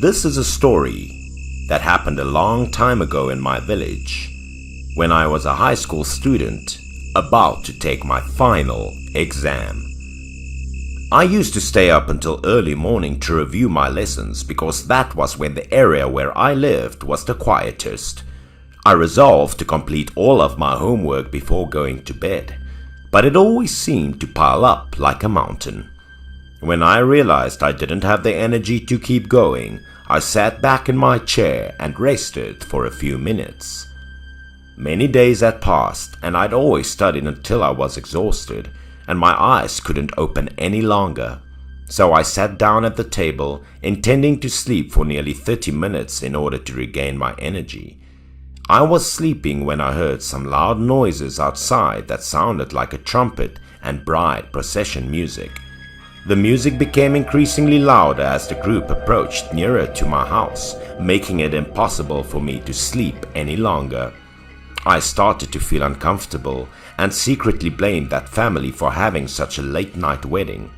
This is a story that happened a long time ago in my village, when I was a high school student about to take my final exam. I used to stay up until early morning to review my lessons because that was when the area where I lived was the quietest. I resolved to complete all of my homework before going to bed, but it always seemed to pile up like a mountain. When I realized I didn't have the energy to keep going, I sat back in my chair and rested for a few minutes. Many days had passed and I'd always studied until I was exhausted and my eyes couldn't open any longer. So I sat down at the table, intending to sleep for nearly 30 minutes in order to regain my energy. I was sleeping when I heard some loud noises outside that sounded like a trumpet and bride procession music. The music became increasingly louder as the group approached nearer to my house, making it impossible for me to sleep any longer. I started to feel uncomfortable and secretly blamed that family for having such a late night wedding.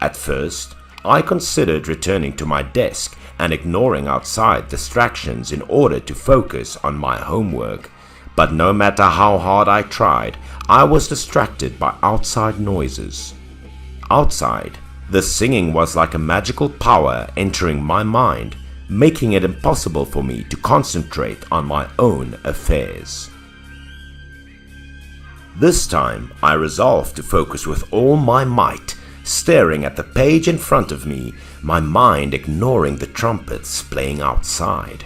At first, I considered returning to my desk and ignoring outside distractions in order to focus on my homework, but no matter how hard I tried, I was distracted by outside noises. Outside, the singing was like a magical power entering my mind, making it impossible for me to concentrate on my own affairs. This time, I resolved to focus with all my might, staring at the page in front of me, my mind ignoring the trumpets playing outside.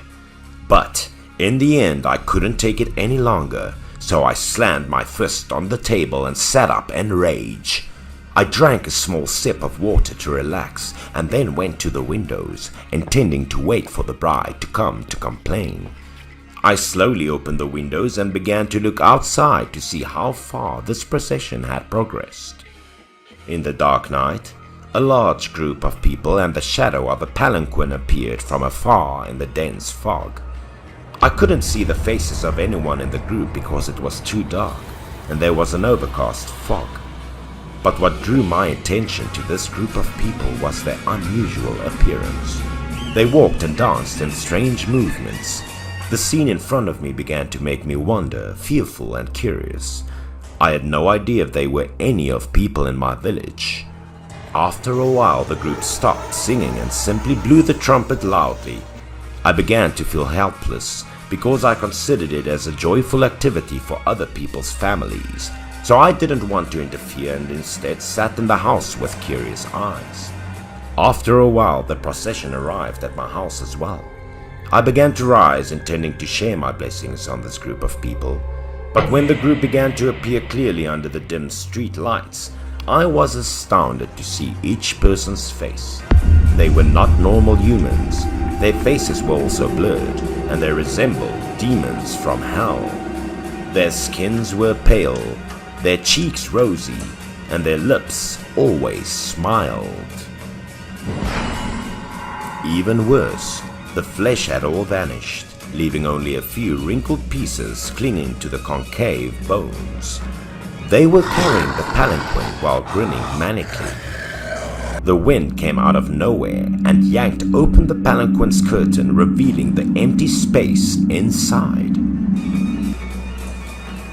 But in the end, I couldn't take it any longer, so I slammed my fist on the table and sat up in rage. I drank a small sip of water to relax and then went to the windows, intending to wait for the bride to come to complain. I slowly opened the windows and began to look outside to see how far this procession had progressed. In the dark night, a large group of people and the shadow of a palanquin appeared from afar in the dense fog. I couldn't see the faces of anyone in the group because it was too dark and there was an overcast fog. But what drew my attention to this group of people was their unusual appearance. They walked and danced in strange movements. The scene in front of me began to make me wonder, fearful and curious. I had no idea if they were any of people in my village. After a while, the group stopped singing and simply blew the trumpet loudly. I began to feel helpless because I considered it as a joyful activity for other people's families. So I didn't want to interfere and instead sat in the house with curious eyes. After a while, the procession arrived at my house as well. I began to rise, intending to share my blessings on this group of people. But when the group began to appear clearly under the dim street lights, I was astounded to see each person's face. They were not normal humans. Their faces were also blurred, and they resembled demons from hell. Their skins were pale, their cheeks rosy, and their lips always smiled. Even worse, the flesh had all vanished, leaving only a few wrinkled pieces clinging to the concave bones. They were carrying the palanquin while grinning manically. The wind came out of nowhere and yanked open the palanquin's curtain, revealing the empty space inside.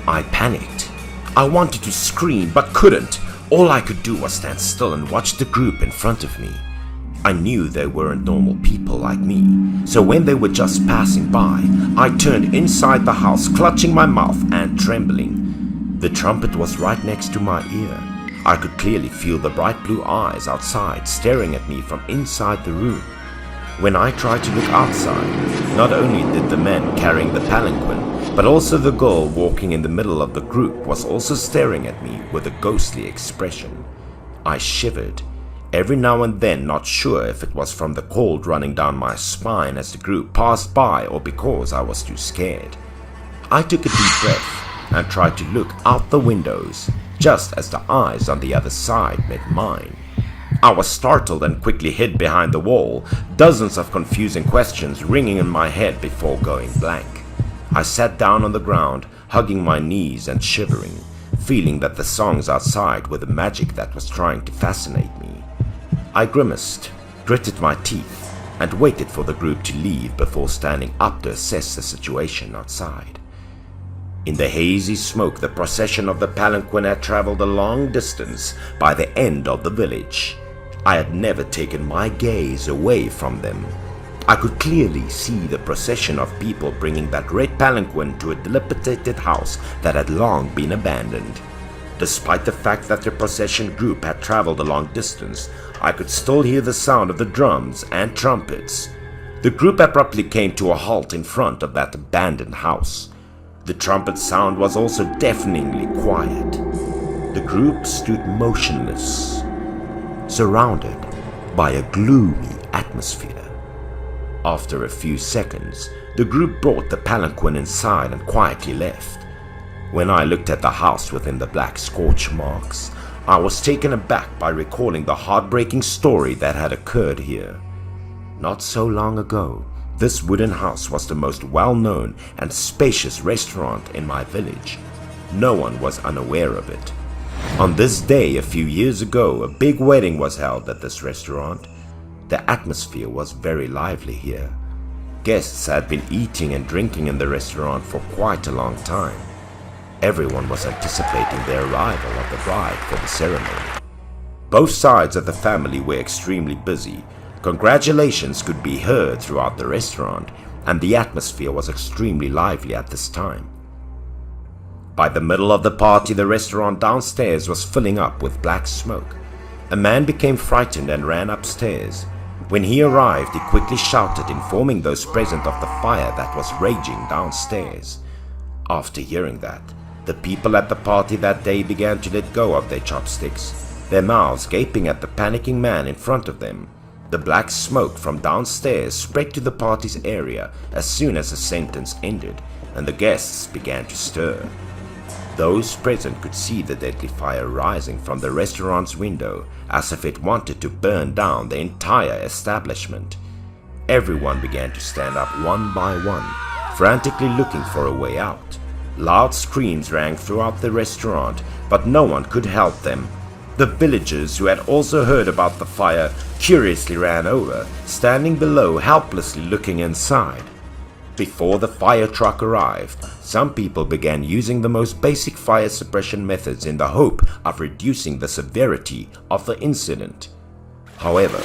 I panicked. I wanted to scream but couldn't. All I could do was stand still and watch the group in front of me. I knew they weren't normal people like me, so when they were just passing by, I turned inside the house, clutching my mouth and trembling. The trumpet was right next to my ear. I could clearly feel the bright blue eyes outside staring at me from inside the room. When I tried to look outside, not only did the man carrying the palanquin, but also the girl walking in the middle of the group was also staring at me with a ghostly expression. I shivered, every now and then not sure if it was from the cold running down my spine as the group passed by or because I was too scared. I took a deep breath and tried to look out the windows, just as the eyes on the other side met mine. I was startled and quickly hid behind the wall, dozens of confusing questions ringing in my head before going blank. I sat down on the ground, hugging my knees and shivering, feeling that the songs outside were the magic that was trying to fascinate me. I grimaced, gritted my teeth, and waited for the group to leave before standing up to assess the situation outside. In the hazy smoke, the procession of the palanquin had traveled a long distance by the end of the village. I had never taken my gaze away from them. I could clearly see the procession of people bringing that red palanquin to a dilapidated house that had long been abandoned. Despite the fact that the procession group had traveled a long distance, I could still hear the sound of the drums and trumpets. The group abruptly came to a halt in front of that abandoned house. The trumpet sound was also deafeningly quiet. The group stood motionless, surrounded by a gloomy atmosphere. After a few seconds, the group brought the palanquin inside and quietly left. When I looked at the house within the black scorch marks, I was taken aback by recalling the heartbreaking story that had occurred here. Not so long ago, this wooden house was the most well-known and spacious restaurant in my village. No one was unaware of it. On this day a few years ago, a big wedding was held at this restaurant. The atmosphere was very lively here. Guests had been eating and drinking in the restaurant for quite a long time. Everyone was anticipating the arrival of the bride for the ceremony. Both sides of the family were extremely busy. Congratulations could be heard throughout the restaurant, and the atmosphere was extremely lively at this time. By the middle of the party, the restaurant downstairs was filling up with black smoke. A man became frightened and ran upstairs. When he arrived, he quickly shouted, informing those present of the fire that was raging downstairs. After hearing that, the people at the party that day began to let go of their chopsticks, their mouths gaping at the panicking man in front of them. The black smoke from downstairs spread to the party's area as soon as the sentence ended, and the guests began to stir. Those present could see the deadly fire rising from the restaurant's window as if it wanted to burn down the entire establishment. Everyone began to stand up one by one, frantically looking for a way out. Loud screams rang throughout the restaurant, but no one could help them. The villagers who had also heard about the fire curiously ran over, standing below helplessly looking inside. Before the fire truck arrived, some people began using the most basic fire suppression methods in the hope of reducing the severity of the incident. However,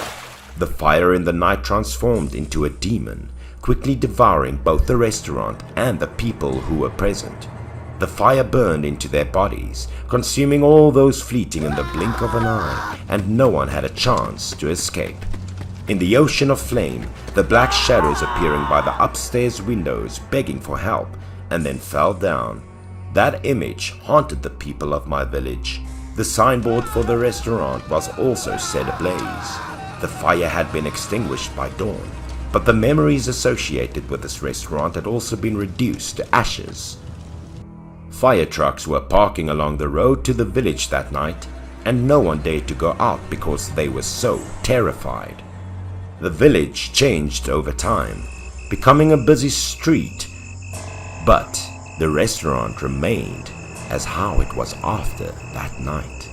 the fire in the night transformed into a demon, quickly devouring both the restaurant and the people who were present. The fire burned into their bodies, consuming all those fleeting in the blink of an eye, and no one had a chance to escape. In the ocean of flame, the black shadows appearing by the upstairs windows begging for help, and then fell down. That image haunted the people of my village. The signboard for the restaurant was also set ablaze. The fire had been extinguished by dawn, but the memories associated with this restaurant had also been reduced to ashes. Fire trucks were parking along the road to the village that night, and no one dared to go out because they were so terrified. The village changed over time, becoming a busy street, but the restaurant remained as how it was after that night.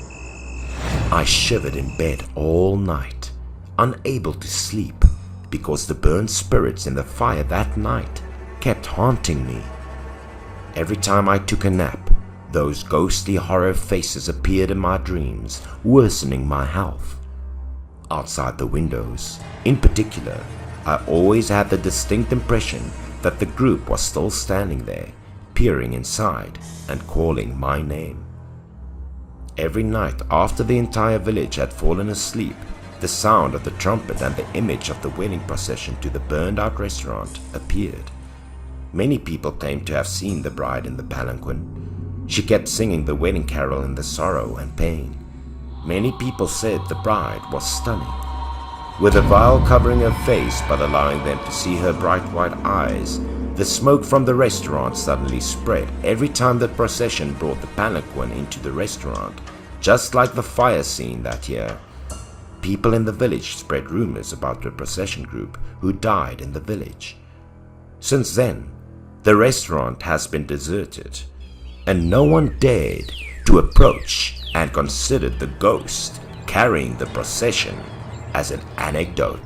I shivered in bed all night, unable to sleep because the burned spirits in the fire that night kept haunting me. Every time I took a nap, those ghostly horror faces appeared in my dreams, worsening my health. Outside the windows, in particular, I always had the distinct impression that the group was still standing there, peering inside and calling my name. Every night after the entire village had fallen asleep, the sound of the trumpet and the image of the wedding procession to the burned-out restaurant appeared. Many people claimed to have seen the bride in the palanquin. She kept singing the wedding carol in the sorrow and pain. Many people said the bride was stunning, with a veil covering her face but allowing them to see her bright white eyes. The smoke from the restaurant suddenly spread every time the procession brought the palanquin into the restaurant, just like the fire scene that year. People in the village spread rumors about the procession group who died in the village. Since then, the restaurant has been deserted, and no one dared to approach and considered the ghost carrying the procession as an anecdote.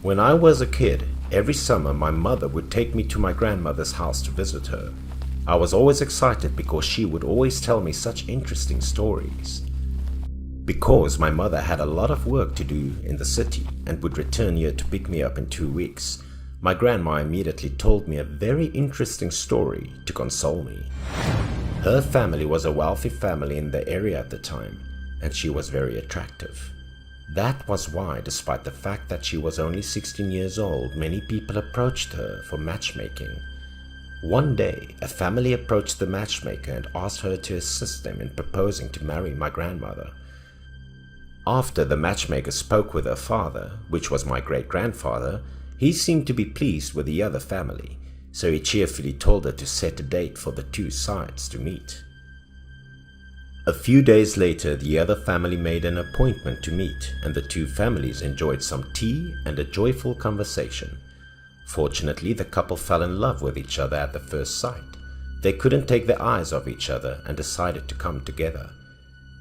When I was a kid, every summer my mother would take me to my grandmother's house to visit her. I was always excited because she would always tell me such interesting stories. Because my mother had a lot of work to do in the city and would return here to pick me up in 2 weeks, my grandma immediately told me a very interesting story to console me. Her family was a wealthy family in the area at the time, and she was very attractive. That was why, despite the fact that she was only 16 years old, many people approached her for matchmaking. One day, a family approached the matchmaker and asked her to assist them in proposing to marry my grandmother. After the matchmaker spoke with her father, which was my great-grandfather, he seemed to be pleased with the other family, so he cheerfully told her to set a date for the two sides to meet. A few days later, the other family made an appointment to meet, and the two families enjoyed some tea and a joyful conversation. Fortunately, the couple fell in love with each other at the first sight. They couldn't take their eyes off each other and decided to come together.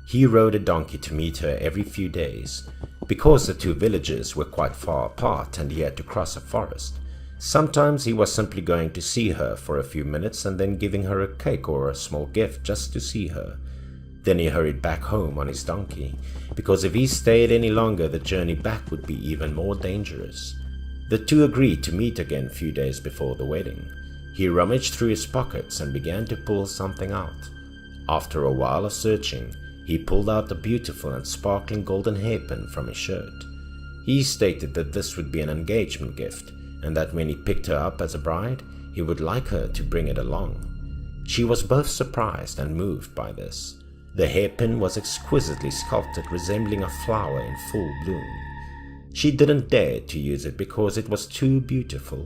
He rode a donkey to meet her every few days. Because the two villages were quite far apart and he had to cross a forest, sometimes he was simply going to see her for a few minutes and then giving her a cake or a small gift just to see her. Then he hurried back home on his donkey, because if he stayed any longer the journey back would be even more dangerous. The two agreed to meet again a few days before the wedding. He rummaged through his pockets and began to pull something out. After a while of searching, he pulled out a beautiful and sparkling golden hairpin from his shirt. He stated that this would be an engagement gift, and that when he picked her up as a bride, he would like her to bring it along. She was both surprised and moved by this. The hairpin was exquisitely sculpted, resembling a flower in full bloom. She didn't dare to use it because it was too beautiful.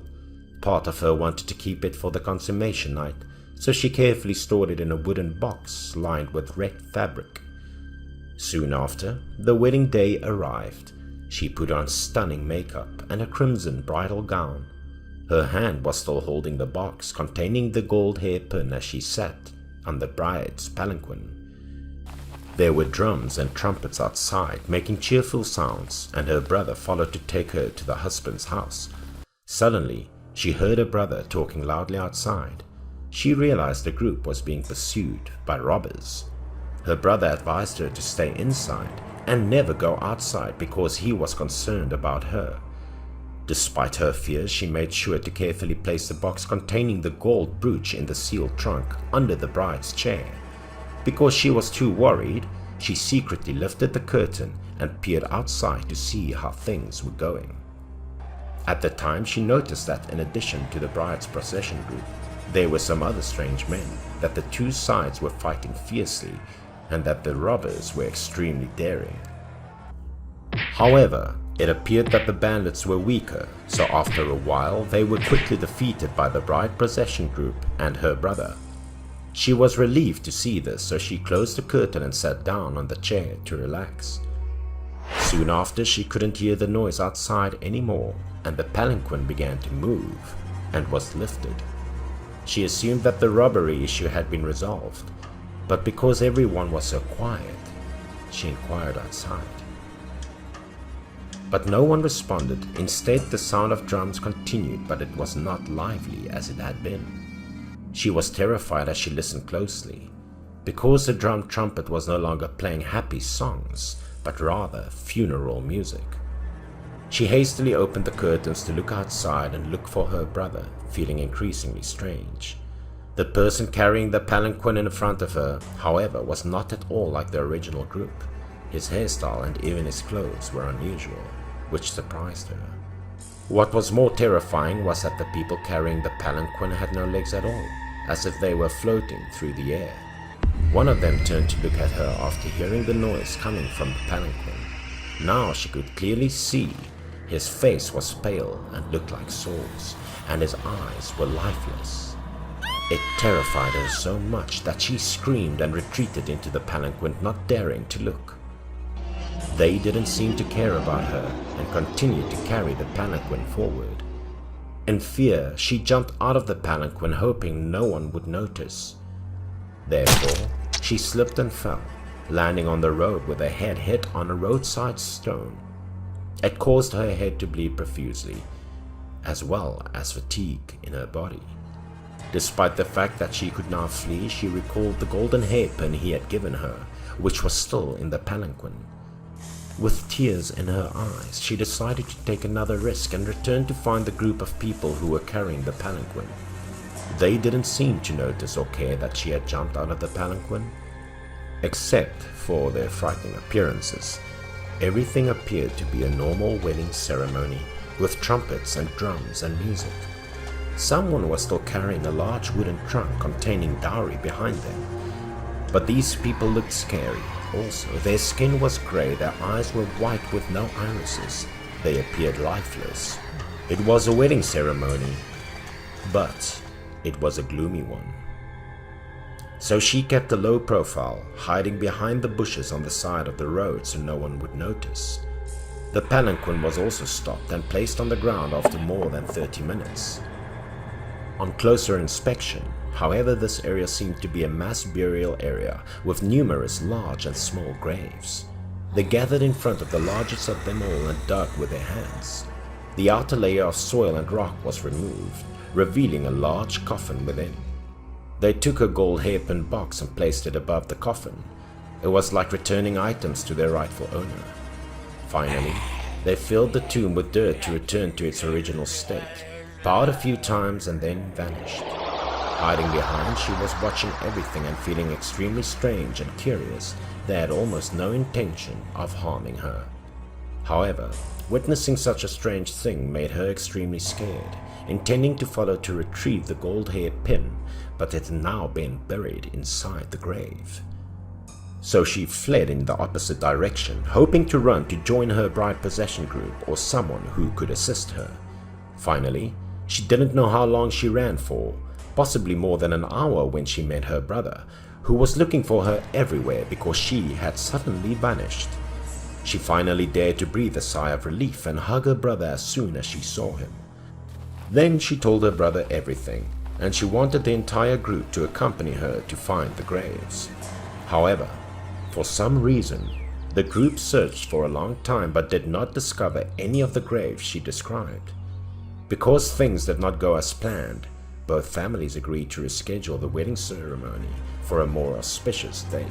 Part of her wanted to keep it for the consummation night, so she carefully stored it in a wooden box lined with red fabric. Soon after, the wedding day arrived. She put on stunning makeup and a crimson bridal gown. Her hand was still holding the box containing the gold hairpin as she sat on the bride's palanquin. There were drums and trumpets outside making cheerful sounds, and her brother followed to take her to the husband's house. Suddenly, she heard her brother talking loudly outside. She realized the group was being pursued by robbers. Her brother advised her to stay inside and never go outside because he was concerned about her. Despite her fears, she made sure to carefully place the box containing the gold brooch in the sealed trunk under the bride's chair. Because she was too worried, she secretly lifted the curtain and peered outside to see how things were going. At the time, she noticed that in addition to the bride's procession group, there were some other strange men, that the two sides were fighting fiercely, and that the robbers were extremely daring. However, it appeared that the bandits were weaker, so after a while they were quickly defeated by the bride procession group and her brother. She was relieved to see this, so she closed the curtain and sat down on the chair to relax. Soon after, she couldn't hear the noise outside anymore, and the palanquin began to move and was lifted. She assumed that the robbery issue had been resolved, but because everyone was so quiet, she inquired outside. But no one responded. Instead, the sound of drums continued, but it was not lively as it had been. She was terrified as she listened closely, because the drum trumpet was no longer playing happy songs, but rather funeral music. She hastily opened the curtains to look outside and look for her brother, feeling increasingly strange. The person carrying the palanquin in front of her, however, was not at all like the original group. His hairstyle and even his clothes were unusual, which surprised her. What was more terrifying was that the people carrying the palanquin had no legs at all, as if they were floating through the air. One of them turned to look at her after hearing the noise coming from the palanquin. Now she could clearly see his face was pale and looked like swords, and his eyes were lifeless. It terrified her so much that she screamed and retreated into the palanquin, not daring to look. They didn't seem to care about her and continued to carry the palanquin forward. In fear, she jumped out of the palanquin, hoping no one would notice. Therefore, she slipped and fell, landing on the road with her head hit on a roadside stone. It caused her head to bleed profusely, as well as fatigue in her body. Despite the fact that she could now flee, she recalled the golden hairpin he had given her, which was still in the palanquin. With tears in her eyes, she decided to take another risk and return to find the group of people who were carrying the palanquin. They didn't seem to notice or care that she had jumped out of the palanquin. Except for their frightening appearances, everything appeared to be a normal wedding ceremony with trumpets and drums and music. Someone was still carrying a large wooden trunk containing dowry behind them. But these people looked scary. Also, their skin was grey, their eyes were white with no irises. They appeared lifeless. It was a wedding ceremony, but it was a gloomy one. So she kept a low profile, hiding behind the bushes on the side of the road so no one would notice. The palanquin was also stopped and placed on the ground after more than 30 minutes. On closer inspection, however, this area seemed to be a mass burial area with numerous large and small graves. They gathered in front of the largest of them all and dug with their hands. The outer layer of soil and rock was removed, revealing a large coffin within. They took a gold hairpin box and placed it above the coffin. It was like returning items to their rightful owner. Finally, they filled the tomb with dirt to return to its original state, bowed a few times and then vanished. Hiding behind, she was watching everything and feeling extremely strange and curious. They had almost no intention of harming her. However, witnessing such a strange thing made her extremely scared, intending to follow to retrieve the gold hair pin, but it had now been buried inside the grave. So she fled in the opposite direction, hoping to run to join her bride possession group or someone who could assist her. Finally, she didn't know how long she ran for, possibly more than an hour, when she met her brother, who was looking for her everywhere because she had suddenly vanished. She finally dared to breathe a sigh of relief and hug her brother as soon as she saw him. Then she told her brother everything, and she wanted the entire group to accompany her to find the graves. However, for some reason, the group searched for a long time but did not discover any of the graves she described. Because things did not go as planned, both families agreed to reschedule the wedding ceremony for a more auspicious date.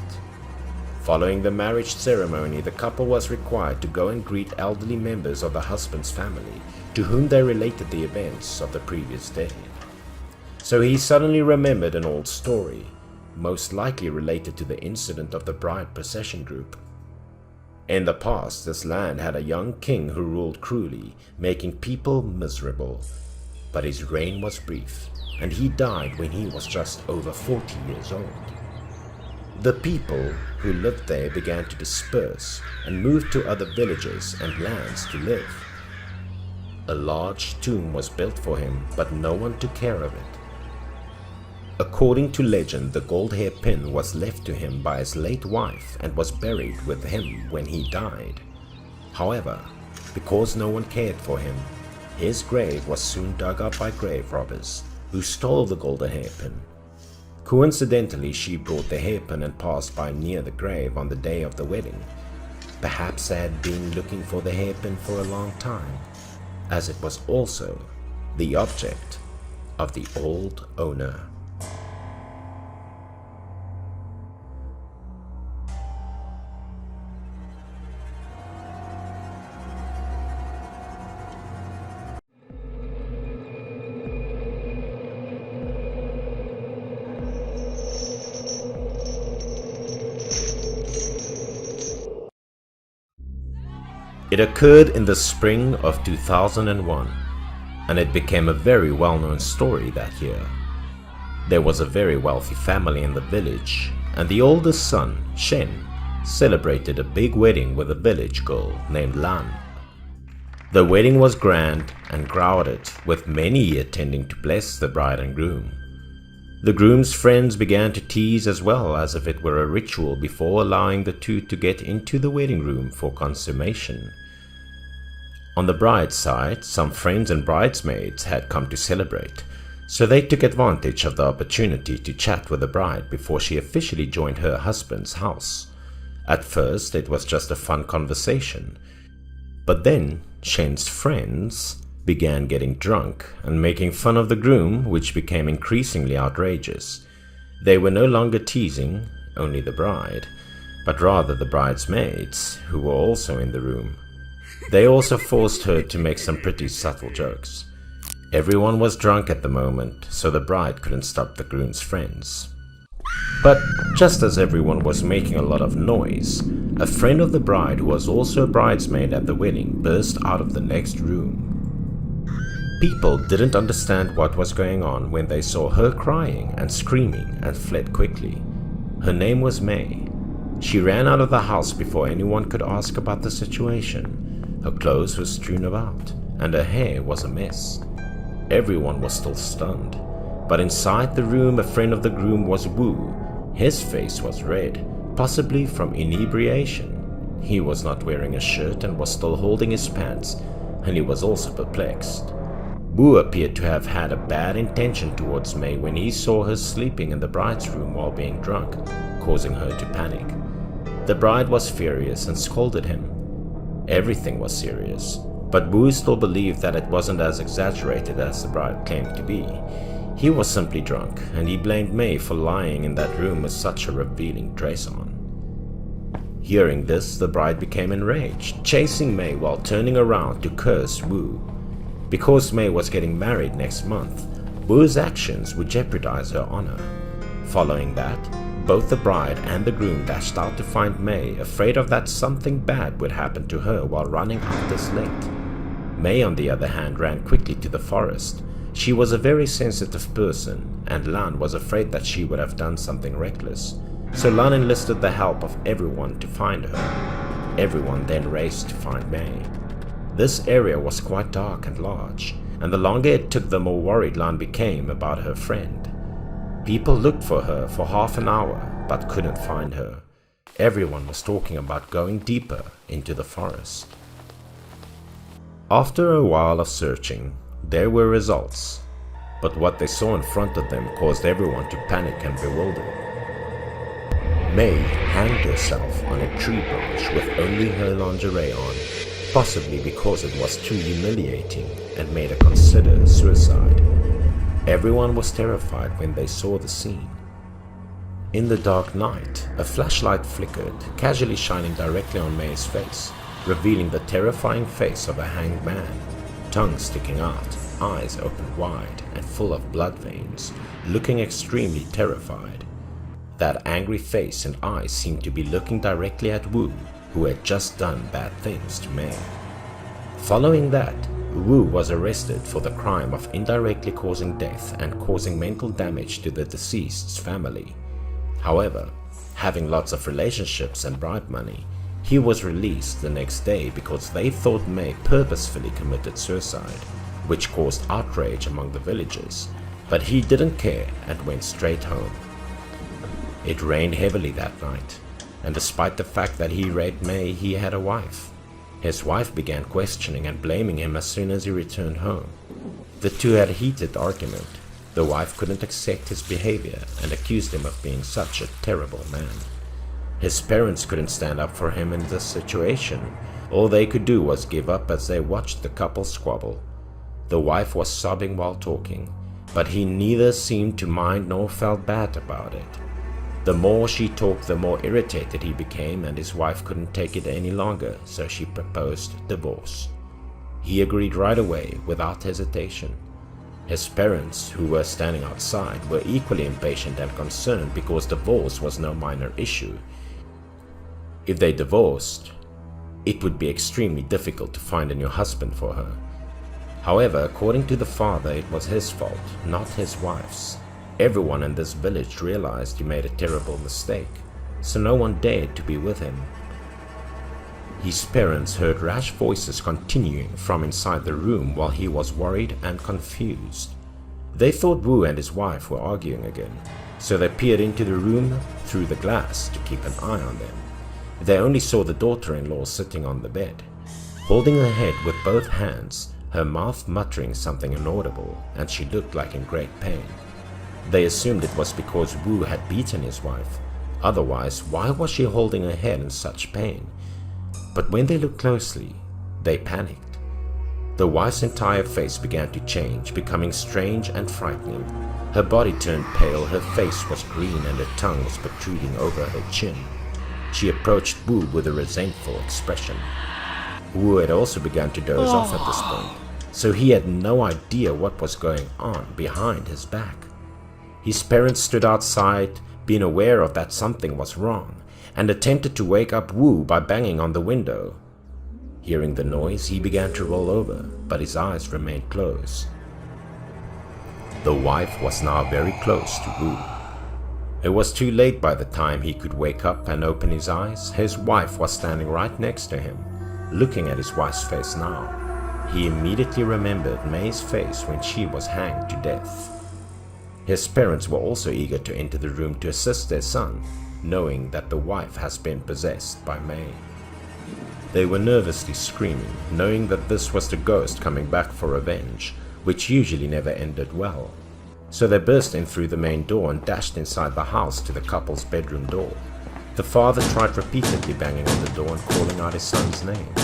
Following the marriage ceremony, the couple was required to go and greet elderly members of the husband's family to whom they related the events of the previous day. So he suddenly remembered an old story, most likely related to the incident of the bride procession group. In the past, this land had a young king who ruled cruelly, making people miserable. But his reign was brief, and he died when he was just over 40 years old. The people who lived there began to disperse and moved to other villages and lands to live. A large tomb was built for him, but no one took care of it. According to legend, the gold hair pin was left to him by his late wife and was buried with him when he died. However, because no one cared for him, his grave was soon dug up by grave robbers, who stole the golden hairpin. Coincidentally, she brought the hairpin and passed by near the grave on the day of the wedding. Perhaps they had been looking for the hairpin for a long time, as it was also the object of the old owner. It occurred in the spring of 2001, and it became a very well-known story that year. There was a very wealthy family in the village, and the oldest son, Shen, celebrated a big wedding with a village girl named Lan. The wedding was grand and crowded, with many attending to bless the bride and groom. The groom's friends began to tease as well, as if it were a ritual before allowing the two to get into the wedding room for consummation. On the bride's side, some friends and bridesmaids had come to celebrate, so they took advantage of the opportunity to chat with the bride before she officially joined her husband's house. At first, it was just a fun conversation, But then Shen's friends began getting drunk and making fun of the groom, which became increasingly outrageous. They were no longer teasing only the bride, but rather the bridesmaids, who were also in the room. They also forced her to make some pretty subtle jokes. Everyone was drunk at the moment, so the bride couldn't stop the groom's friends. But just as everyone was making a lot of noise, a friend of the bride, who was also a bridesmaid at the wedding, burst out of the next room. People didn't understand what was going on when they saw her crying and screaming and fled quickly. Her name was May. She ran out of the house before anyone could ask about the situation. Her clothes were strewn about, and her hair was a mess. Everyone was still stunned, but inside the room a friend of the groom was Wu. His face was red, possibly from inebriation. He was not wearing a shirt and was still holding his pants, and he was also perplexed. Wu appeared to have had a bad intention towards May when he saw her sleeping in the bride's room while being drunk, causing her to panic. The bride was furious and scolded him. Everything was serious, but Wu still believed that it wasn't as exaggerated as the bride claimed to be. He was simply drunk, and he blamed May for lying in that room with such a revealing dress on. Hearing this, the bride became enraged, chasing May while turning around to curse Wu. Because May was getting married next month, Wu's actions would jeopardize her honor. Following that, both the bride and the groom dashed out to find May, afraid of that something bad would happen to her while running out this late. May, on the other hand, ran quickly to the forest. She was a very sensitive person, and Lan was afraid that she would have done something reckless. So Lan enlisted the help of everyone to find her. Everyone then raced to find May. This area was quite dark and large, and the longer it took, the more worried Lan became about her friend. People looked for her for half an hour, but couldn't find her. Everyone was talking about going deeper into the forest. After a while of searching, there were results, but what they saw in front of them caused everyone to panic and bewilder. May hanged herself on a tree branch with only her lingerie on, possibly because it was too humiliating and made her consider suicide. Everyone was terrified when they saw the scene. In the dark night, a flashlight flickered, casually shining directly on May's face, revealing the terrifying face of a hanged man, tongue sticking out, eyes open wide and full of blood veins, looking extremely terrified. That angry face and eyes seemed to be looking directly at Wu, who had just done bad things to May. Following that, Wu was arrested for the crime of indirectly causing death and causing mental damage to the deceased's family. However, having lots of relationships and bribe money, he was released the next day because they thought May purposefully committed suicide, which caused outrage among the villagers, but he didn't care and went straight home. It rained heavily that night, and despite the fact that he raped May, he had a wife. His wife began questioning and blaming him as soon as he returned home. The two had a heated argument. The wife couldn't accept his behavior and accused him of being such a terrible man. His parents couldn't stand up for him in this situation. All they could do was give up as they watched the couple squabble. The wife was sobbing while talking, but he neither seemed to mind nor felt bad about it. The more she talked, the more irritated he became, and his wife couldn't take it any longer, so she proposed divorce. He agreed right away, without hesitation. His parents, who were standing outside, were equally impatient and concerned because divorce was no minor issue. If they divorced, it would be extremely difficult to find a new husband for her. However, according to the father, it was his fault, not his wife's. Everyone in this village realized he made a terrible mistake, so no one dared to be with him. His parents heard rash voices continuing from inside the room while he was worried and confused. They thought Wu and his wife were arguing again, so they peered into the room through the glass to keep an eye on them. They only saw the daughter-in-law sitting on the bed, holding her head with both hands, her mouth muttering something inaudible, and she looked like in great pain. They assumed it was because Wu had beaten his wife. Otherwise, why was she holding her head in such pain? But when they looked closely, They panicked. The wife's entire face began to change, becoming strange and frightening. Her body turned pale, her face was green, and her tongue was protruding over her chin. She approached Wu with a resentful expression. Wu had also begun to doze off at this point, so he had no idea what was going on behind his back. His parents stood outside, being aware of that something was wrong, and attempted to wake up Wu by banging on the window. Hearing the noise, he began to roll over, but his eyes remained closed. The wife was now very close to Wu. It was too late by the time he could wake up and open his eyes. His wife was standing right next to him, looking at his wife's face now. He immediately remembered May's face when she was hanged to death. His parents were also eager to enter the room to assist their son, knowing that the wife has been possessed by May. They were nervously screaming, knowing that this was the ghost coming back for revenge, which usually never ended well. So they burst in through the main door and dashed inside the house to the couple's bedroom door. The father tried repeatedly banging on the door and calling out his son's name,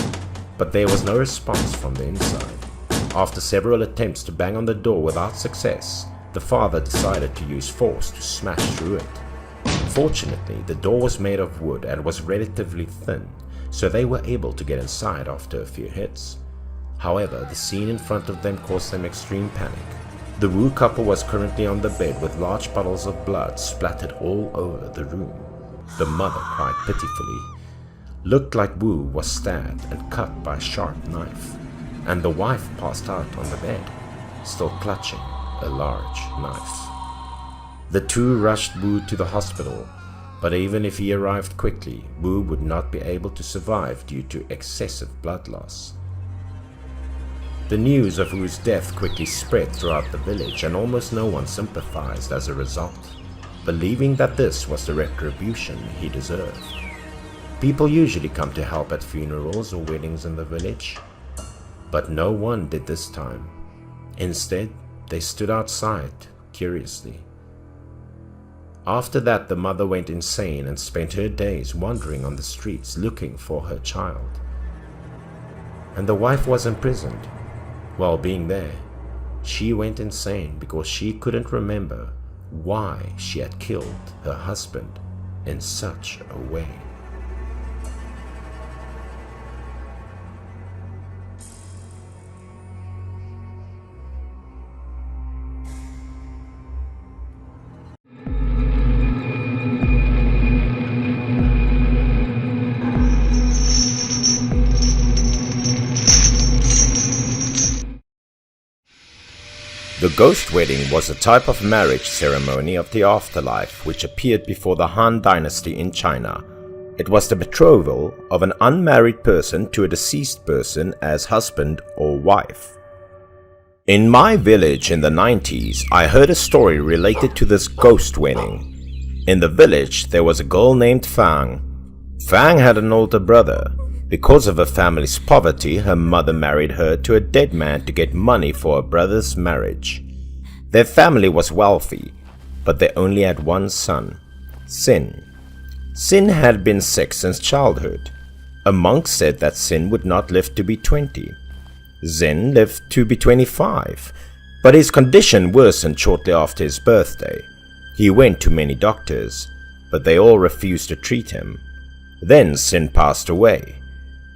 but there was no response from the inside. After several attempts to bang on the door without success, the father decided to use force to smash through it. Fortunately, the door was made of wood and was relatively thin, so they were able to get inside after a few hits. However, the scene in front of them caused them extreme panic. The Wu couple was currently on the bed with large puddles of blood splattered all over the room. The mother cried pitifully. Looked like Wu was stabbed and cut by a sharp knife, and the wife passed out on the bed, still clutching a large knife. The two rushed Wu to the hospital, but even if he arrived quickly, Wu would not be able to survive due to excessive blood loss. The news of Wu's death quickly spread throughout the village, and almost no one sympathized as a result, believing that this was the retribution he deserved. People usually come to help at funerals or weddings in the village, but no one did this time. Instead, they stood outside, curiously. After that, the mother went insane and spent her days wandering on the streets looking for her child. And the wife was imprisoned. While being there, she went insane because she couldn't remember why she had killed her husband in such a way. The ghost wedding was a type of marriage ceremony of the afterlife which appeared before the Han Dynasty in China. It was the betrothal of an unmarried person to a deceased person as husband or wife. In my village in the 90s, I heard a story related to this ghost wedding. In the village, there was a girl named Fang. Fang had an older brother. Because of her family's poverty, her mother married her to a dead man to get money for her brother's marriage. Their family was wealthy, but they only had one son, Sin. Sin had been sick since childhood. A monk said that Sin would not live to be 20. Sin lived to be 25, but his condition worsened shortly after his birthday. He went to many doctors, but they all refused to treat him. Then Sin passed away.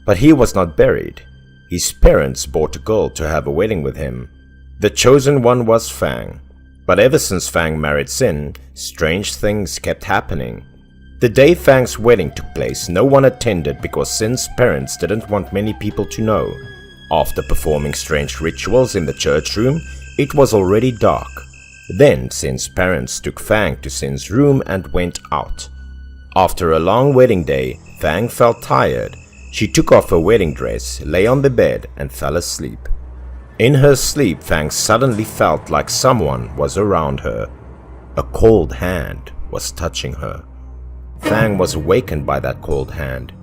But he was not buried. His parents bought a girl to have a wedding with him. The chosen one was Fang. But ever since Fang married Sin, strange things kept happening. The day Fang's wedding took place, no one attended because Sin's parents didn't want many people to know. After performing strange rituals in the church room, it was already dark. Then Sin's parents took Fang to Sin's room and went out. After a long wedding day, Fang felt tired. She took off her wedding dress, lay on the bed, and fell asleep. In her sleep, Fang suddenly felt like someone was around her. A cold hand was touching her. Fang was awakened by that cold hand.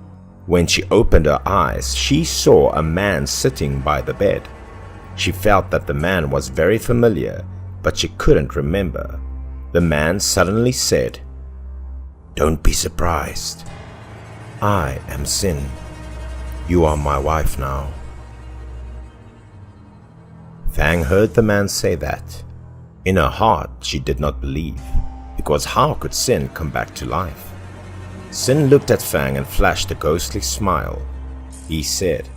When she opened her eyes, she saw a man sitting by the bed. She felt that the man was very familiar, but she couldn't remember. The man suddenly said, "Don't be surprised. I am Sin. You are my wife now." Fang heard the man say that. In her heart, she did not believe, because how could Sin come back to life? Sin looked at Fang and flashed a ghostly smile. He said,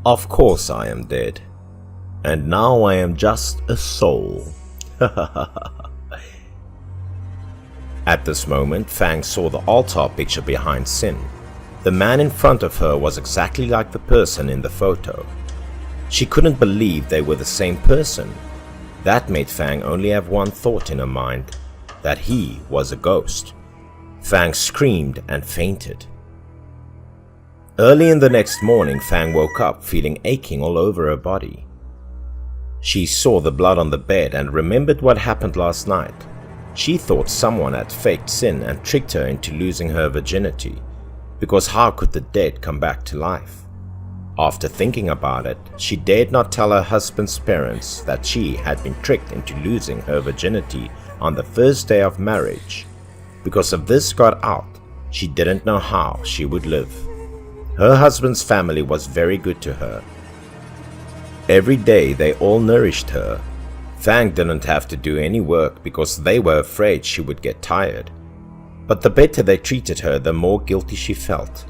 "Of course I am dead, and now I am just a soul." At this moment, Fang saw the altar picture behind Sin. The man in front of her was exactly like the person in the photo. She couldn't believe they were the same person. That made Fang only have one thought in her mind, that he was a ghost. Fang screamed and fainted. Early in the next morning, Fang woke up feeling aching all over her body. She saw the blood on the bed and remembered what happened last night. She thought someone had faked Sin and tricked her into losing her virginity, because how could the dead come back to life? After thinking about it, she dared not tell her husband's parents that she had been tricked into losing her virginity on the first day of marriage. Because if this got out, she didn't know how she would live. Her husband's family was very good to her. Every day they all nourished her. Fang didn't have to do any work because they were afraid she would get tired. But the better they treated her, the more guilty she felt.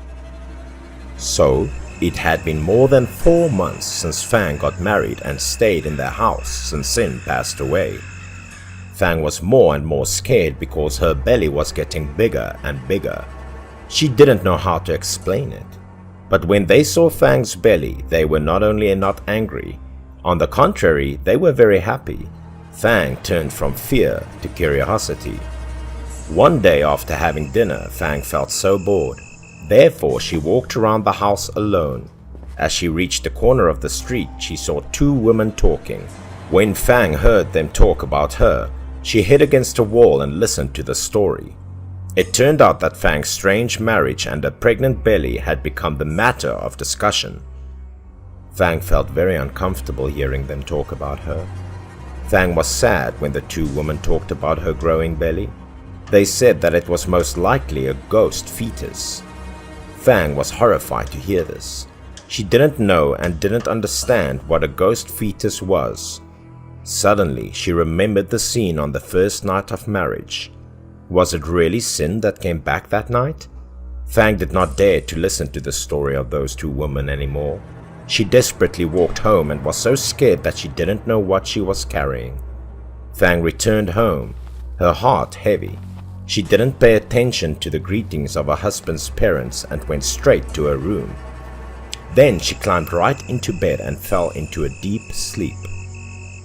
So, it had been more than 4 months since Fang got married and stayed in their house since Sin passed away. Fang was more and more scared because her belly was getting bigger and bigger. She didn't know how to explain it. But when they saw Fang's belly, they were not only not angry, on the contrary, they were very happy. Fang turned from fear to curiosity. One day after having dinner, Fang felt so bored. Therefore, she walked around the house alone. As she reached the corner of the street, she saw 2 women talking. When Fang heard them talk about her, she hid against a wall and listened to the story. It turned out that Fang's strange marriage and a pregnant belly had become the matter of discussion. Fang felt very uncomfortable hearing them talk about her. Fang was sad when the 2 women talked about her growing belly. They said that it was most likely a ghost fetus. Fang was horrified to hear this. She didn't know and didn't understand what a ghost fetus was. Suddenly, she remembered the scene on the first night of marriage. Was it really Sin that came back that night? Fang did not dare to listen to the story of those 2 women anymore. She desperately walked home and was so scared that she didn't know what she was carrying. Fang returned home, her heart heavy. She didn't pay attention to the greetings of her husband's parents and went straight to her room. Then she climbed right into bed and fell into a deep sleep.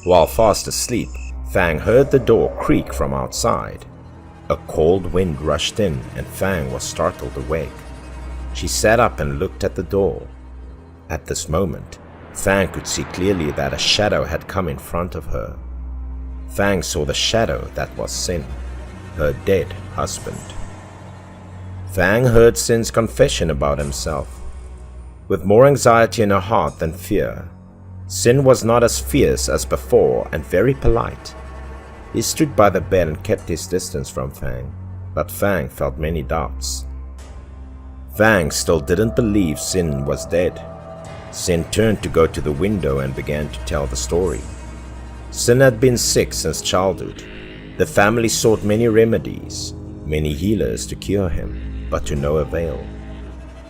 While fast asleep, Fang heard the door creak from outside. A cold wind rushed in and Fang was startled awake. She sat up and looked at the door. At this moment, Fang could see clearly that a shadow had come in front of her. Fang saw the shadow that was Sin, her dead husband. Fang heard Sin's confession about himself. With more anxiety in her heart than fear, Sin was not as fierce as before and very polite. He stood by the bed and kept his distance from Fang, but Fang felt many doubts. Fang still didn't believe Sin was dead. Sin turned to go to the window and began to tell the story. Sin had been sick since childhood. The family sought many remedies, many healers to cure him, but to no avail.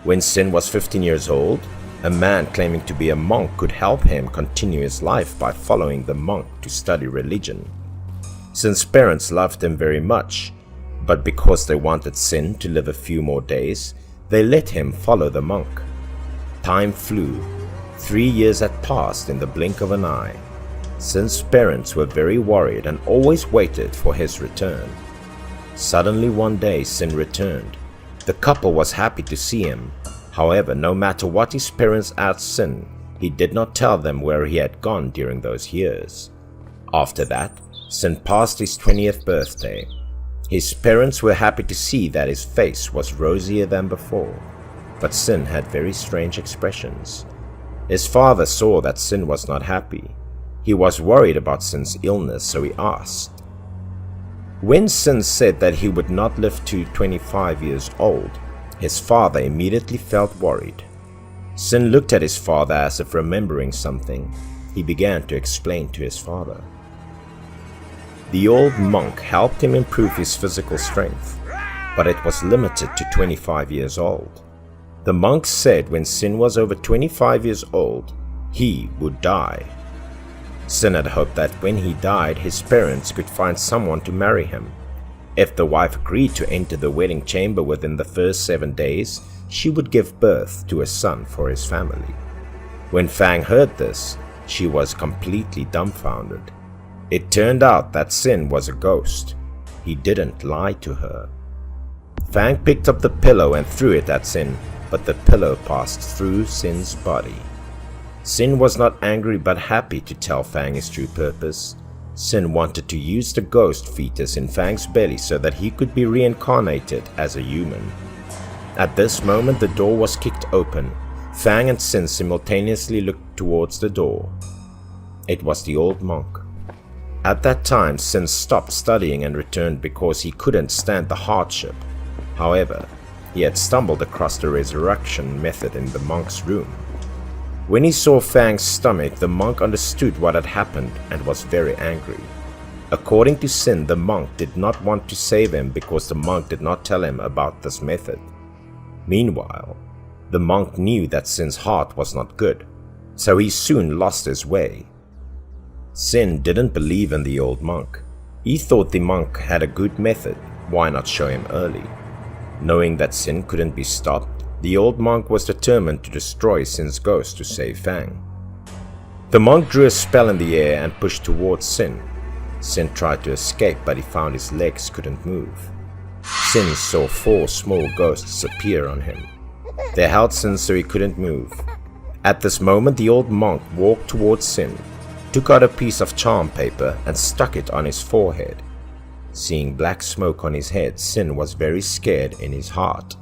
When Sin was 15 years old, a man claiming to be a monk could help him continue his life by following the monk to study religion. Sin's parents loved him very much, but because they wanted Sin to live a few more days, they let him follow the monk. Time flew. 3 years had passed in the blink of an eye. Sin's parents were very worried and always waited for his return. Suddenly one day Sin returned. The couple was happy to see him. However, no matter what his parents asked Sin, he did not tell them where he had gone during those years. After that, Sin passed his 20th birthday. His parents were happy to see that his face was rosier than before, but Sin had very strange expressions. His father saw that Sin was not happy. He was worried about Sin's illness, so he asked. When Sin said that he would not live to 25 years old, his father immediately felt worried. Sin looked at his father as if remembering something. he began to explain to his father. The old monk helped him improve his physical strength, but it was limited to 25 years old. The monk said when Sin was over 25 years old, he would die. Sin had hoped that when he died, his parents could find someone to marry him. If the wife agreed to enter the wedding chamber within the first 7 days, she would give birth to a son for his family. When Fang heard this, she was completely dumbfounded. It turned out that Sin was a ghost. He didn't lie to her. Fang picked up the pillow and threw it at Sin, but the pillow passed through Sin's body. Sin was not angry but happy to tell Fang his true purpose. Sin wanted to use the ghost fetus in Fang's belly so that he could be reincarnated as a human. At this moment, the door was kicked open. Fang and Sin simultaneously looked towards the door. It was the old monk. At that time, Sin stopped studying and returned because he couldn't stand the hardship. However, he had stumbled across the resurrection method in the monk's room. When he saw Fang's stomach, the monk understood what had happened and was very angry. According to Sin, the monk did not want to save him because the monk did not tell him about this method. Meanwhile, the monk knew that Sin's heart was not good, so he soon lost his way. Sin didn't believe in the old monk. He thought the monk had a good method, why not show him early? Knowing that Sin couldn't be stopped, the old monk was determined to destroy Sin's ghost to save Fang. The monk drew a spell in the air and pushed towards Sin. Sin tried to escape, but he found his legs couldn't move. Sin saw 4 small ghosts appear on him. They held Sin so he couldn't move. At this moment, the old monk walked towards Sin, took out a piece of charm paper and stuck it on his forehead. Seeing black smoke on his head, Sin was very scared in his heart.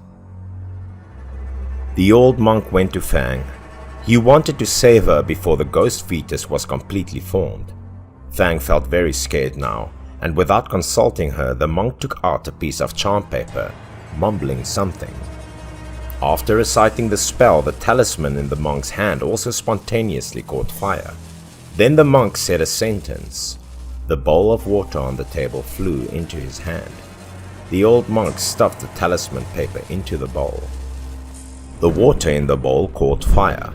The old monk went to Fang. He wanted to save her before the ghost fetus was completely formed. Fang felt very scared now, and without consulting her, the monk took out a piece of charm paper, mumbling something. After reciting the spell, the talisman in the monk's hand also spontaneously caught fire. Then the monk said a sentence. The bowl of water on the table flew into his hand. The old monk stuffed the talisman paper into the bowl. The water in the bowl caught fire.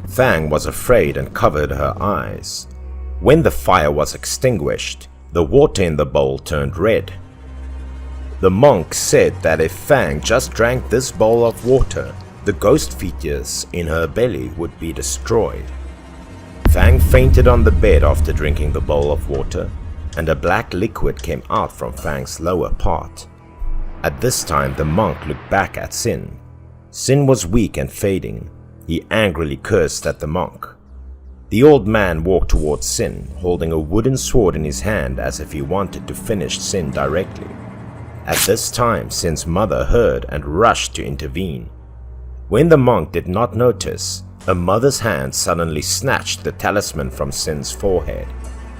Fang was afraid and covered her eyes. When the fire was extinguished, the water in the bowl turned red. The monk said that if Fang just drank this bowl of water, the ghost fetus in her belly would be destroyed. Fang fainted on the bed after drinking the bowl of water, and a black liquid came out from Fang's lower part. At this time, the monk looked back at Sin. Sin was weak and fading. He angrily cursed at the monk. The old man walked towards Sin, holding a wooden sword in his hand as if he wanted to finish Sin directly. At this time, Sin's mother heard and rushed to intervene. When the monk did not notice, a mother's hand suddenly snatched the talisman from Sin's forehead.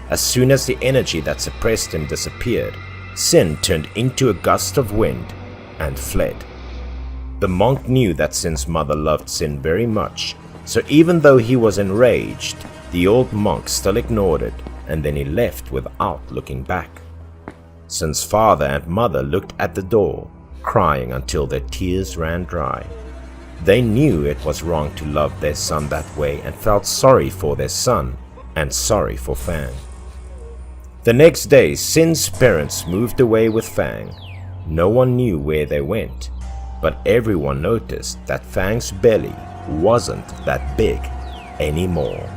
As soon as the energy that suppressed him disappeared, Sin turned into a gust of wind and fled. The monk knew that Sin's mother loved Sin very much, so even though he was enraged, the old monk still ignored it, and then he left without looking back. Sin's father and mother looked at the door, crying until their tears ran dry. They knew it was wrong to love their son that way and felt sorry for their son and sorry for Fang. The next day, Sin's parents moved away with Fang. No one knew where they went, but everyone noticed that Fang's belly wasn't that big anymore.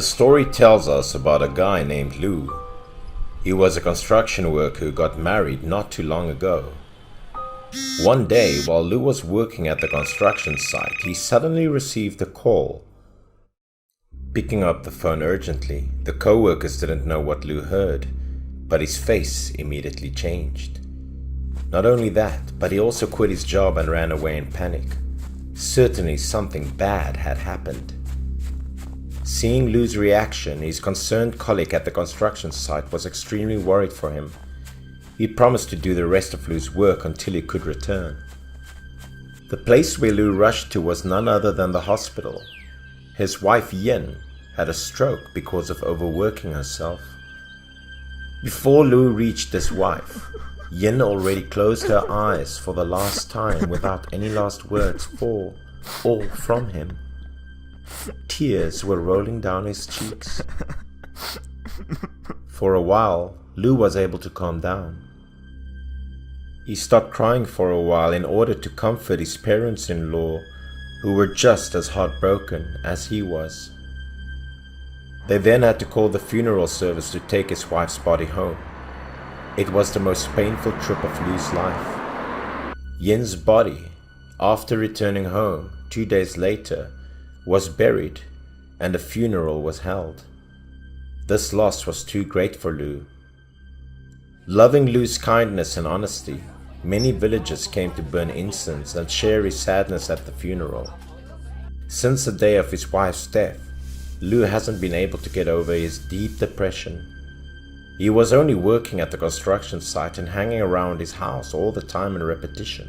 The story tells us about a guy named Lou. He was a construction worker who got married not too long ago. One day, while Lou was working at the construction site, he suddenly received a call. Picking up the phone urgently, the co-workers didn't know what Lou heard, but his face immediately changed. Not only that, but he also quit his job and ran away in panic. Certainly something bad had happened. Seeing Lou's reaction, his concerned colleague at the construction site was extremely worried for him. He promised to do the rest of Lou's work until he could return. The place where Lou rushed to was none other than the hospital. His wife Yin had a stroke because of overworking herself. Before Lou reached his wife, Yin already closed her eyes for the last time without any last words for or from him. Tears were rolling down his cheeks. For a while, Lou was able to calm down. He stopped crying for a while in order to comfort his parents-in-law, who were just as heartbroken as he was. They then had to call the funeral service to take his wife's body home. It was the most painful trip of Lou's life. Yin's body, after returning home 2 days later, was buried and a funeral was held. This loss was too great for Lou. Loving Lou's kindness and honesty, many villagers came to burn incense and share his sadness at the funeral. Since the day of his wife's death, Lou hasn't been able to get over his deep depression. He was only working at the construction site and hanging around his house all the time in repetition.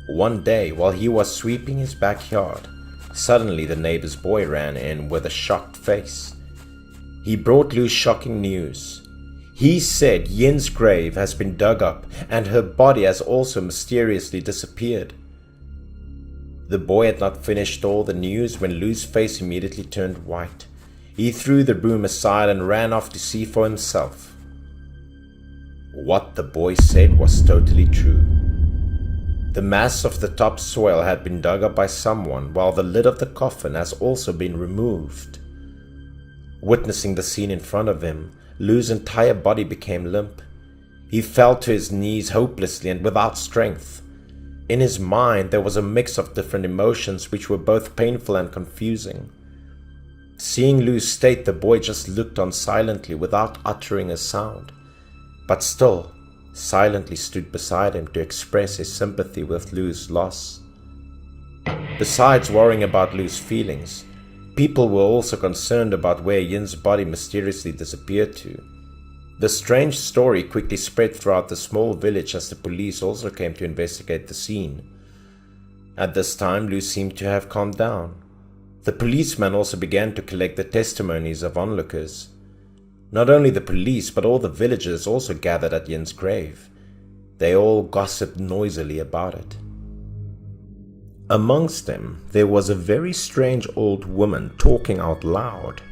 One day, while he was sweeping his backyard, suddenly the neighbor's boy ran in with a shocked face. He brought Lou shocking news. He said Yin's grave has been dug up and her body has also mysteriously disappeared. The boy had not finished all the news when Lou's face immediately turned white. He threw the broom aside and ran off to see for himself. What the boy said was totally true. The mass of the topsoil had been dug up by someone, while the lid of the coffin has also been removed. Witnessing the scene in front of him, Lou's entire body became limp. He fell to his knees hopelessly and without strength. In his mind, there was a mix of different emotions which were both painful and confusing. Seeing Lou's state, the boy just looked on silently without uttering a sound, but still silently stood beside him to express his sympathy with Lou's loss. Besides worrying about Lou's feelings, people were also concerned about where Yin's body mysteriously disappeared to. The strange story quickly spread throughout the small village as the police also came to investigate the scene. At this time, Lou seemed to have calmed down. The policemen also began to collect the testimonies of onlookers. Not only the police, but all the villagers also gathered at Yin's grave. They all gossiped noisily about it. Amongst them, there was a very strange old woman talking out loud.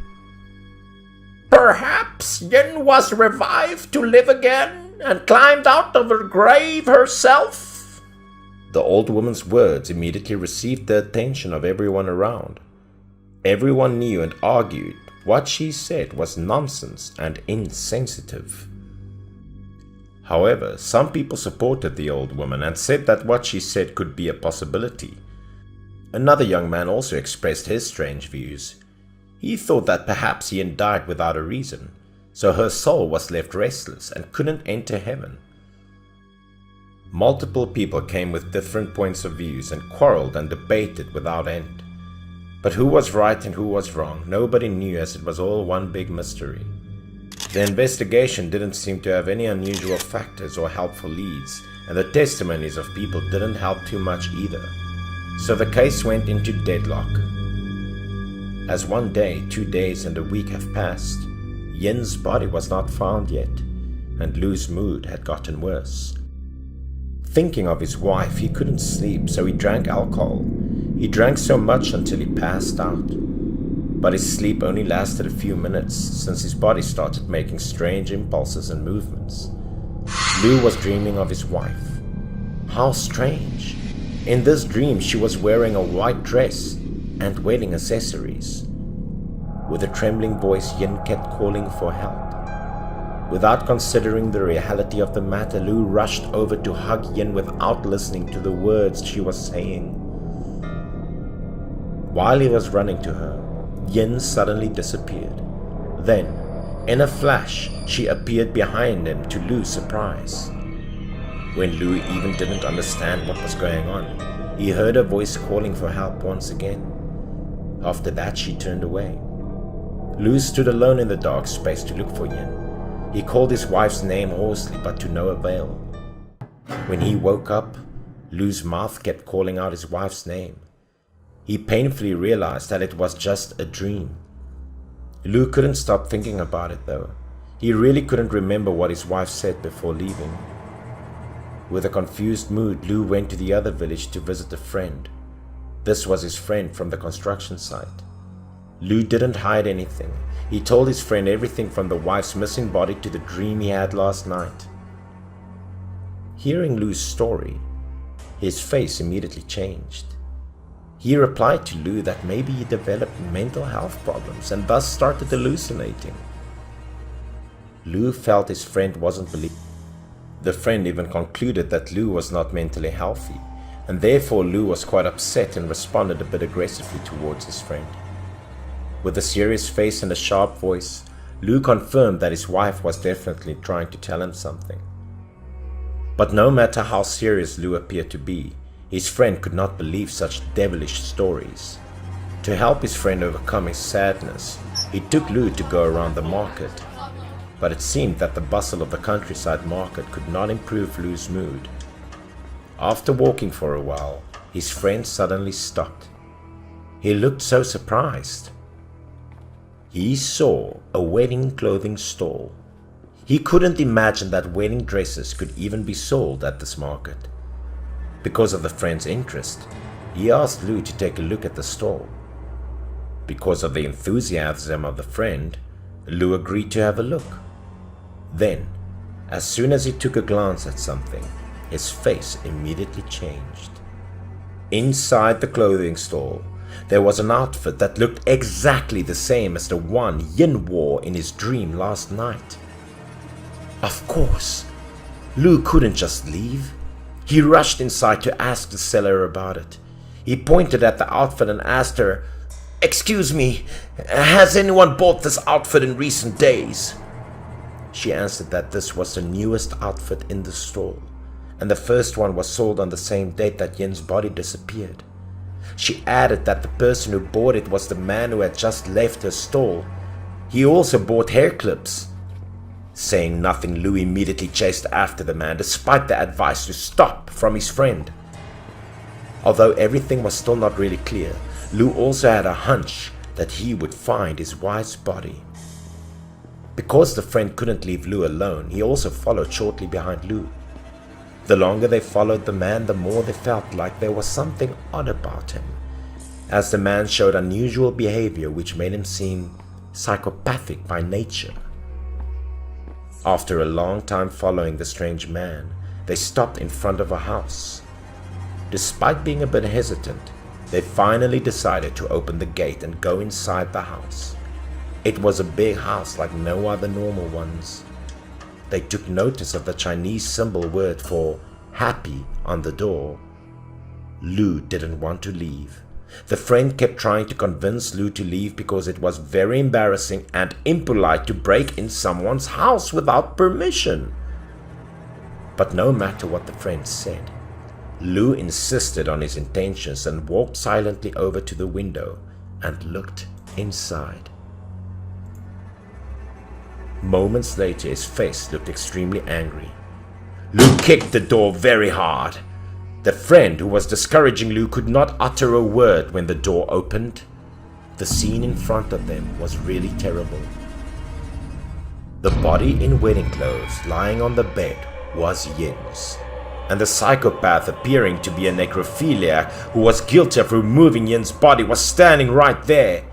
Perhaps Yin was revived to live again and climbed out of her grave herself. The old woman's words immediately received the attention of everyone around. Everyone knew and argued what she said was nonsense and insensitive. However, some people supported the old woman and said that what she said could be a possibility. Another young man also expressed his strange views. He thought that perhaps Yin died without a reason, so her soul was left restless and couldn't enter heaven. Multiple people came with different points of views and quarreled and debated without end. But who was right and who was wrong, nobody knew, as it was all one big mystery. The investigation didn't seem to have any unusual factors or helpful leads, and the testimonies of people didn't help too much either. So the case went into deadlock. As 1 day, 2 days, and a week have passed, Yin's body was not found yet, and Lou's mood had gotten worse. Thinking of his wife, he couldn't sleep, so he drank alcohol. He drank so much until he passed out. But his sleep only lasted a few minutes, since his body started making strange impulses and movements. Lou was dreaming of his wife. How strange! In this dream, she was wearing a white dress and wedding accessories. With a trembling voice, Yin kept calling for help. Without considering the reality of the matter, Lu rushed over to hug Yin without listening to the words she was saying. While he was running to her, Yin suddenly disappeared. Then, in a flash, she appeared behind him to Lu's surprise. When Lu even didn't understand what was going on, he heard her voice calling for help once again. After that, she turned away. Lu stood alone in the dark space to look for Yin. He called his wife's name hoarsely, but to no avail. When he woke up, Lu's mouth kept calling out his wife's name. He painfully realized that it was just a dream. Lu couldn't stop thinking about it though. He really couldn't remember what his wife said before leaving. With a confused mood, Lu went to the other village to visit a friend. This was his friend from the construction site. Lu didn't hide anything. He told his friend everything from the wife's missing body to the dream he had last night. Hearing Lu's story, his face immediately changed. He replied to Lu that maybe he developed mental health problems and thus started hallucinating. Lu felt his friend wasn't believing. The friend even concluded that Lu was not mentally healthy, and therefore Lu was quite upset and responded a bit aggressively towards his friend. With a serious face and a sharp voice, Lu confirmed that his wife was definitely trying to tell him something. But no matter how serious Lu appeared to be, his friend could not believe such devilish stories. To help his friend overcome his sadness, he took Lu to go around the market. But it seemed that the bustle of the countryside market could not improve Lu's mood. After walking for a while, his friend suddenly stopped. He looked so surprised. He saw a wedding clothing stall. He couldn't imagine that wedding dresses could even be sold at this market. Because of the friend's interest, he asked Lu to take a look at the stall. Because of the enthusiasm of the friend, Lu agreed to have a look. Then, as soon as he took a glance at something, his face immediately changed. Inside the clothing stall, there was an outfit that looked exactly the same as the one Yin wore in his dream last night. Of course, Lu couldn't just leave. He rushed inside to ask the seller about it. He pointed at the outfit and asked her, "Excuse me, has anyone bought this outfit in recent days?" She answered that this was the newest outfit in the stall, and the first one was sold on the same date that Yin's body disappeared. She added that the person who bought it was the man who had just left her stall. He also bought hair clips. Saying nothing, Lu immediately chased after the man despite the advice to stop from his friend. Although everything was still not really clear, Lu also had a hunch that he would find his wife's body. Because the friend couldn't leave Lu alone, he also followed shortly behind Lu. The longer they followed the man, the more they felt like there was something odd about him, as the man showed unusual behavior which made him seem psychopathic by nature. After a long time following the strange man, they stopped in front of a house. Despite being a bit hesitant, they finally decided to open the gate and go inside the house. It was a big house like no other normal ones. They took notice of the Chinese symbol word for happy on the door. Lu didn't want to leave. The friend kept trying to convince Lu to leave because it was very embarrassing and impolite to break in someone's house without permission. But no matter what the friend said, Lu insisted on his intentions and walked silently over to the window and looked inside. Moments later, his face looked extremely angry. Lu kicked the door very hard. The friend who was discouraging Lu could not utter a word when the door opened. The scene in front of them was really terrible. The body in wedding clothes lying on the bed was Yin's, and the psychopath appearing to be a necrophiliac who was guilty of removing Yin's body was standing right there.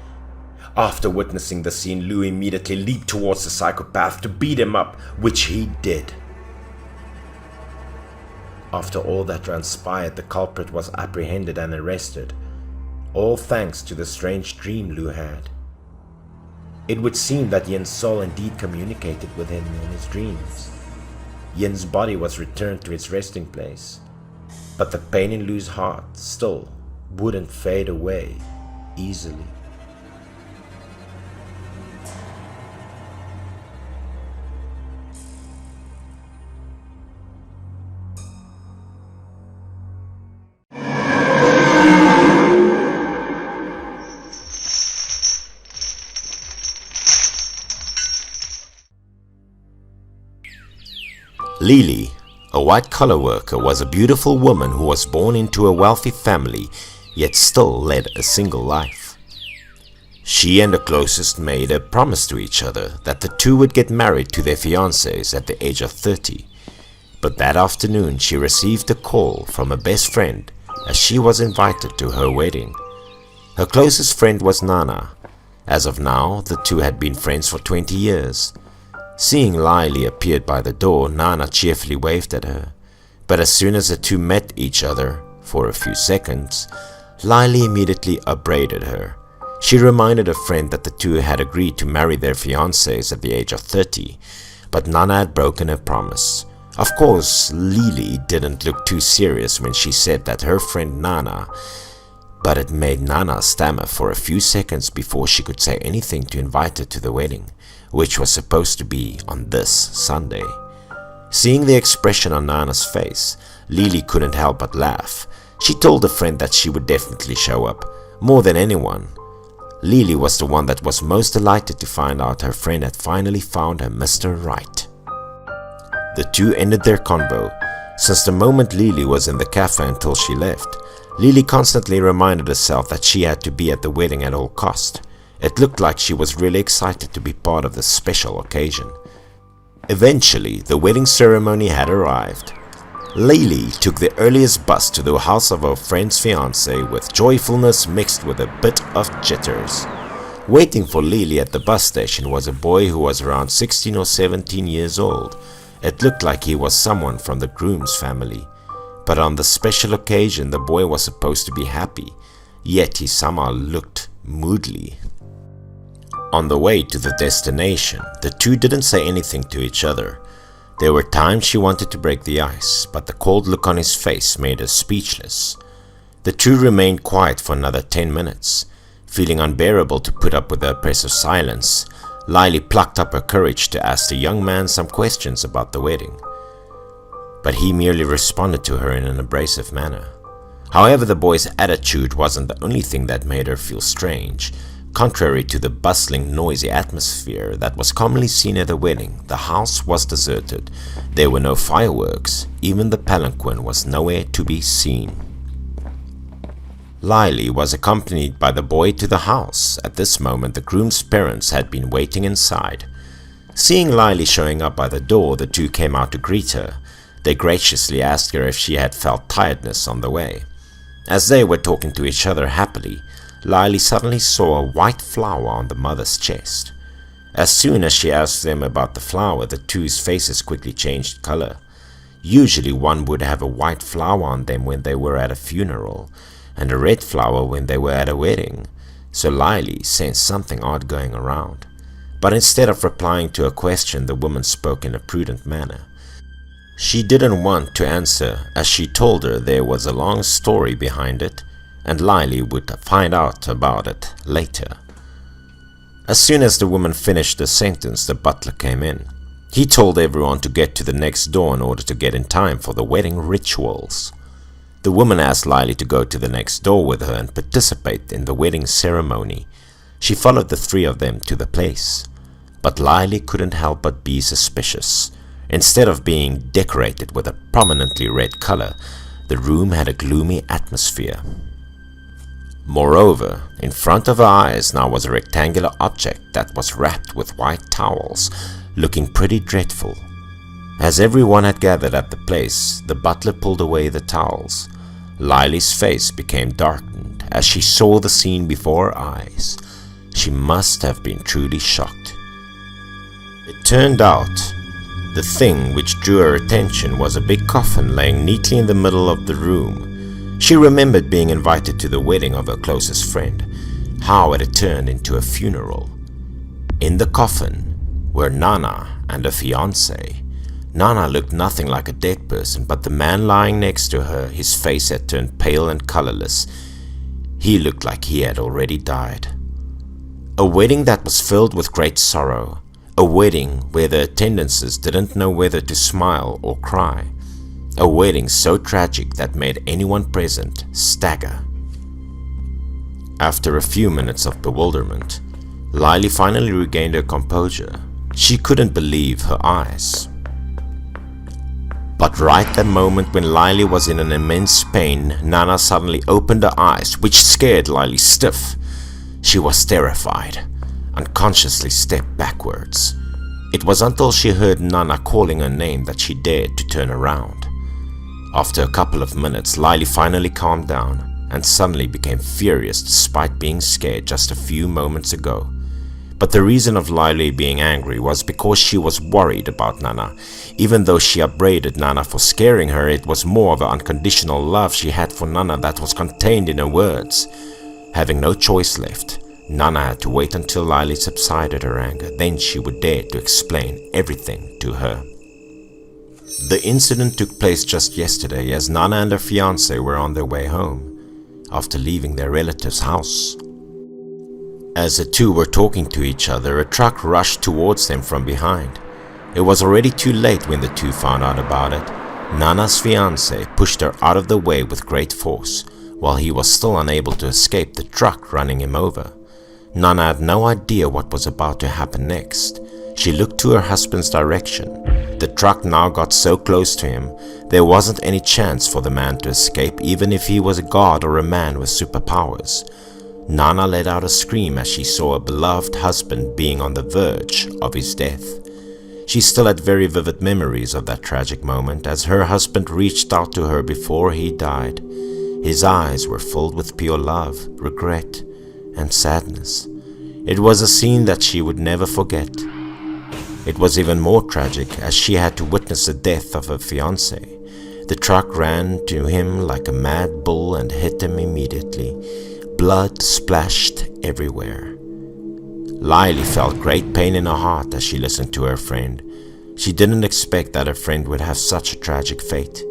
After witnessing the scene, Lu immediately leaped towards the psychopath to beat him up, which he did. After all that transpired, the culprit was apprehended and arrested, all thanks to the strange dream Lu had. It would seem that Yin's soul indeed communicated with him in his dreams. Yin's body was returned to its resting place, but the pain in Lu's heart still wouldn't fade away easily. Lily, a white-collar worker, was a beautiful woman who was born into a wealthy family, yet still led a single life. She and her closest maid had promised to each other that the two would get married to their fiancés at the age of 30. But that afternoon she received a call from a best friend as she was invited to her wedding. Her closest friend was Nana. As of now, the two had been friends for 20 years. Seeing Lily appeared by the door, Nana cheerfully waved at her. But as soon as the two met each other for a few seconds, Lily immediately upbraided her. She reminded her friend that the two had agreed to marry their fiancés at the age of 30, but Nana had broken her promise. Of course, Lily didn't look too serious when she said that her friend Nana, but it made Nana stammer for a few seconds before she could say anything to invite her to the wedding, which was supposed to be on this Sunday. Seeing the expression on Nana's face, Lily couldn't help but laugh. She told a friend that she would definitely show up, more than anyone. Lily was the one that was most delighted to find out her friend had finally found her Mr. Right. The two ended their convo. Since the moment Lily was in the cafe until she left, Lily constantly reminded herself that she had to be at the wedding at all cost. It looked like she was really excited to be part of this special occasion. Eventually, the wedding ceremony had arrived. Lily took the earliest bus to the house of her friend's fiancé with joyfulness mixed with a bit of jitters. Waiting for Lily at the bus station was a boy who was around 16 or 17 years old. It looked like he was someone from the groom's family. But on the special occasion, the boy was supposed to be happy, yet he somehow looked moodily. On the way to the destination, the two didn't say anything to each other. There were times she wanted to break the ice, but the cold look on his face made her speechless. The two remained quiet for another 10 minutes. Feeling unbearable to put up with the oppressive silence, Lily plucked up her courage to ask the young man some questions about the wedding. But he merely responded to her in an abrasive manner. However, the boy's attitude wasn't the only thing that made her feel strange. Contrary to the bustling, noisy atmosphere that was commonly seen at a wedding, the house was deserted. There were no fireworks. Even the palanquin was nowhere to be seen. Lily was accompanied by the boy to the house. At this moment, the groom's parents had been waiting inside. Seeing Lily showing up by the door, the two came out to greet her. They graciously asked her if she had felt tiredness on the way. As they were talking to each other happily, Lily suddenly saw a white flower on the mother's chest. As soon as she asked them about the flower, the two's faces quickly changed color. Usually one would have a white flower on them when they were at a funeral, and a red flower when they were at a wedding, so Lily sensed something odd going around. But instead of replying to a question, the woman spoke in a prudent manner. She didn't want to answer, as she told her there was a long story behind it, and Lily would find out about it later. As soon as the woman finished the sentence, the butler came in. He told everyone to get to the next door in order to get in time for the wedding rituals. The woman asked Lily to go to the next door with her and participate in the wedding ceremony. She followed the three of them to the place. But Lily couldn't help but be suspicious. Instead of being decorated with a prominently red color, the room had a gloomy atmosphere. Moreover, in front of her eyes now was a rectangular object that was wrapped with white towels, looking pretty dreadful. As everyone had gathered at the place, the butler pulled away the towels. Lily's face became darkened as she saw the scene before her eyes. She must have been truly shocked. It turned out the thing which drew her attention was a big coffin laying neatly in the middle of the room. She remembered being invited to the wedding of her closest friend. How it had turned into a funeral. In the coffin were Nana and her fiancé. Nana looked nothing like a dead person, but the man lying next to her, his face had turned pale and colorless. He looked like he had already died. A wedding that was filled with great sorrow. A wedding where the attendances didn't know whether to smile or cry. A wedding so tragic that made anyone present stagger. After a few minutes of bewilderment, Lily finally regained her composure. She couldn't believe her eyes. But right that moment when Lily was in an immense pain, Nana suddenly opened her eyes, which scared Lily stiff. She was terrified, unconsciously stepped backwards. It was until she heard Nana calling her name that she dared to turn around. After a couple of minutes, Lily finally calmed down and suddenly became furious despite being scared just a few moments ago. But the reason of Lily being angry was because she was worried about Nana. Even though she upbraided Nana for scaring her, it was more of an unconditional love she had for Nana that was contained in her words. Having no choice left, Nana had to wait until Lily subsided her anger, then she would dare to explain everything to her. The incident took place just yesterday as Nana and her fiancé were on their way home, after leaving their relative's house. As the two were talking to each other, a truck rushed towards them from behind. It was already too late when the two found out about it. Nana's fiancé pushed her out of the way with great force, while he was still unable to escape the truck running him over. Nana had no idea what was about to happen next. She looked to her husband's direction. The truck now got so close to him, there wasn't any chance for the man to escape, even if he was a god or a man with superpowers. Nana let out a scream as she saw a beloved husband being on the verge of his death. She still had very vivid memories of that tragic moment as her husband reached out to her before he died. His eyes were filled with pure love, regret, and sadness. It was a scene that she would never forget. It was even more tragic as she had to witness the death of her fiancé. The truck ran to him like a mad bull and hit him immediately. Blood splashed everywhere. Lily felt great pain in her heart as she listened to her friend. She didn't expect that her friend would have such a tragic fate.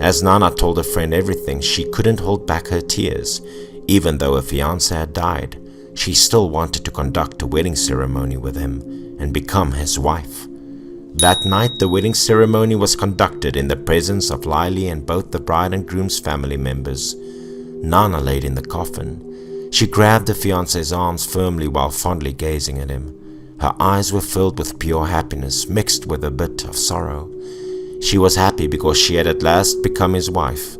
As Nana told her friend everything, she couldn't hold back her tears. Even though her fiancé had died, she still wanted to conduct a wedding ceremony with him and become his wife. That night, the wedding ceremony was conducted in the presence of Lily and both the bride and groom's family members. Nana laid in the coffin. She grabbed her fiancé's arms firmly while fondly gazing at him. Her eyes were filled with pure happiness mixed with a bit of sorrow. She was happy because she had at last become his wife,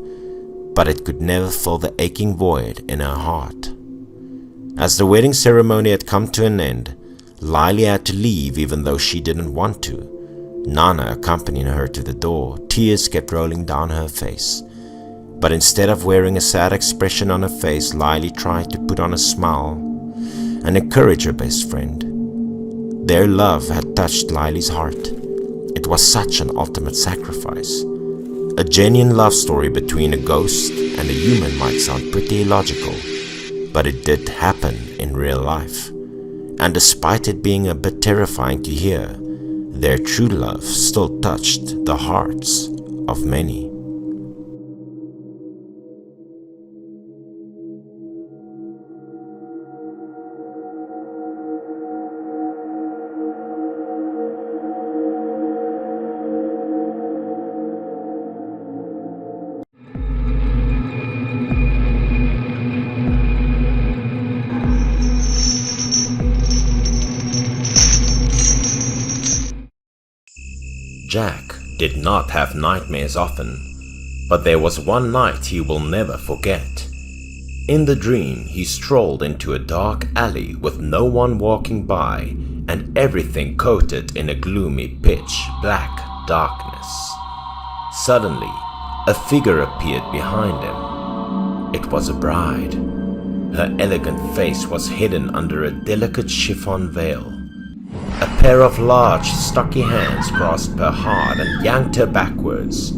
but it could never fill the aching void in her heart. As the wedding ceremony had come to an end, Lily had to leave even though she didn't want to. Nana accompanied her to the door. Tears kept rolling down her face. But instead of wearing a sad expression on her face, Lily tried to put on a smile and encourage her best friend. Their love had touched Lily's heart. It was such an ultimate sacrifice. A genuine love story between a ghost and a human might sound pretty illogical, but it did happen in real life. And despite it being a bit terrifying to hear, their true love still touched the hearts of many. Jack did not have nightmares often, but there was one night he will never forget. In the dream, he strolled into a dark alley with no one walking by and everything coated in a gloomy pitch-black darkness. Suddenly, a figure appeared behind him. It was a bride. Her elegant face was hidden under a delicate chiffon veil. A pair of large, stocky hands grasped her hard and yanked her backwards.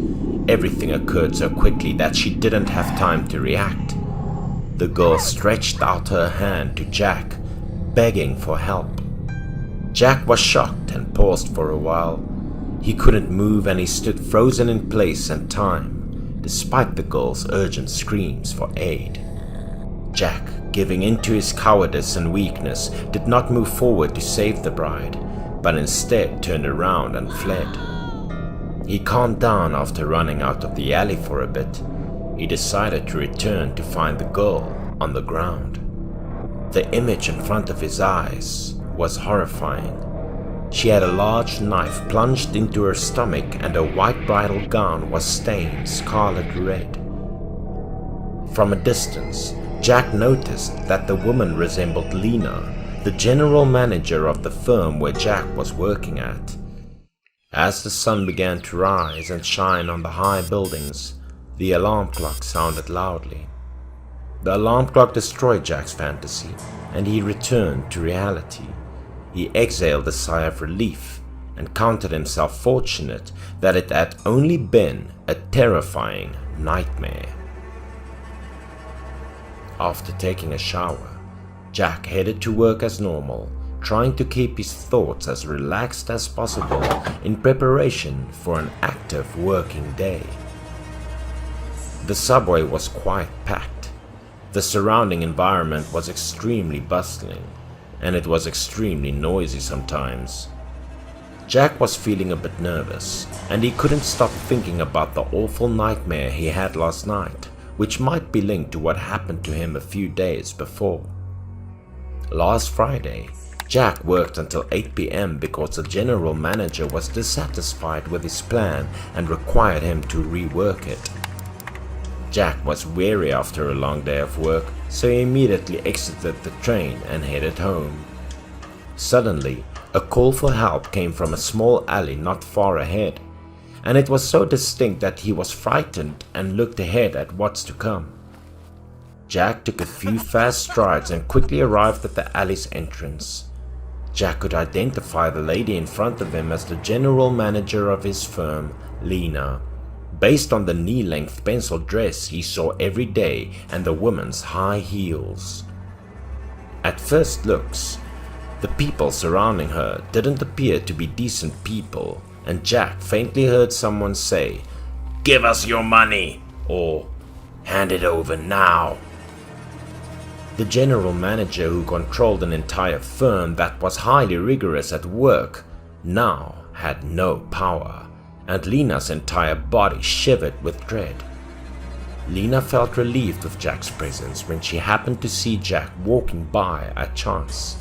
Everything occurred so quickly that she didn't have time to react. The girl stretched out her hand to Jack, begging for help. Jack was shocked and paused for a while. He couldn't move and he stood frozen in place and time, despite the girl's urgent screams for aid. Jack, giving in to his cowardice and weakness, did not move forward to save the bride, but instead turned around and fled. He calmed down after running out of the alley for a bit. He decided to return to find the girl on the ground. The image in front of his eyes was horrifying. She had a large knife plunged into her stomach and her white bridal gown was stained scarlet red. From a distance, Jack noticed that the woman resembled Lena, the general manager of the firm where Jack was working at. As the sun began to rise and shine on the high buildings, the alarm clock sounded loudly. The alarm clock destroyed Jack's fantasy, and he returned to reality. He exhaled a sigh of relief and counted himself fortunate that it had only been a terrifying nightmare. After taking a shower, Jack headed to work as normal, trying to keep his thoughts as relaxed as possible in preparation for an active working day. The subway was quite packed. The surrounding environment was extremely bustling, and it was extremely noisy sometimes. Jack was feeling a bit nervous, and he couldn't stop thinking about the awful nightmare he had last night, which might be linked to what happened to him a few days before. Last Friday, Jack worked until 8 p.m. because the general manager was dissatisfied with his plan and required him to rework it. Jack was weary after a long day of work, so he immediately exited the train and headed home. Suddenly, a call for help came from a small alley not far ahead, and it was so distinct that he was frightened and looked ahead at what's to come. Jack took a few fast strides and quickly arrived at the alley's entrance. Jack could identify the lady in front of him as the general manager of his firm, Lena, based on the knee-length pencil dress he saw every day and the woman's high heels. At first looks, the people surrounding her didn't appear to be decent people, and Jack faintly heard someone say, "Give us your money," or "Hand it over now." The general manager, who controlled an entire firm that was highly rigorous at work, now had no power, and Lena's entire body shivered with dread. Lena felt relieved with Jack's presence when she happened to see Jack walking by at chance.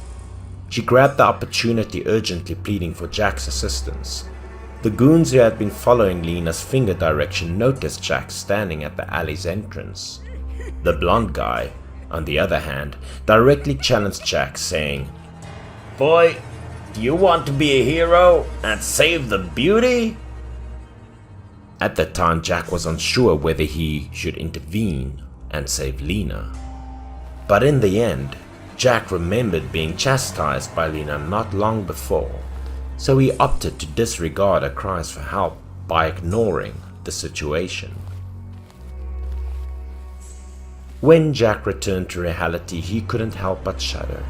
She grabbed the opportunity, urgently pleading for Jack's assistance. The goons who had been following Lena's finger direction noticed Jack standing at the alley's entrance. The blonde guy, on the other hand, directly challenged Jack, saying, "Boy, do you want to be a hero and save the beauty?" At that time, Jack was unsure whether he should intervene and save Lena. But in the end, Jack remembered being chastised by Lena not long before, so he opted to disregard her cries for help by ignoring the situation. When Jack returned to reality, he couldn't help but shudder.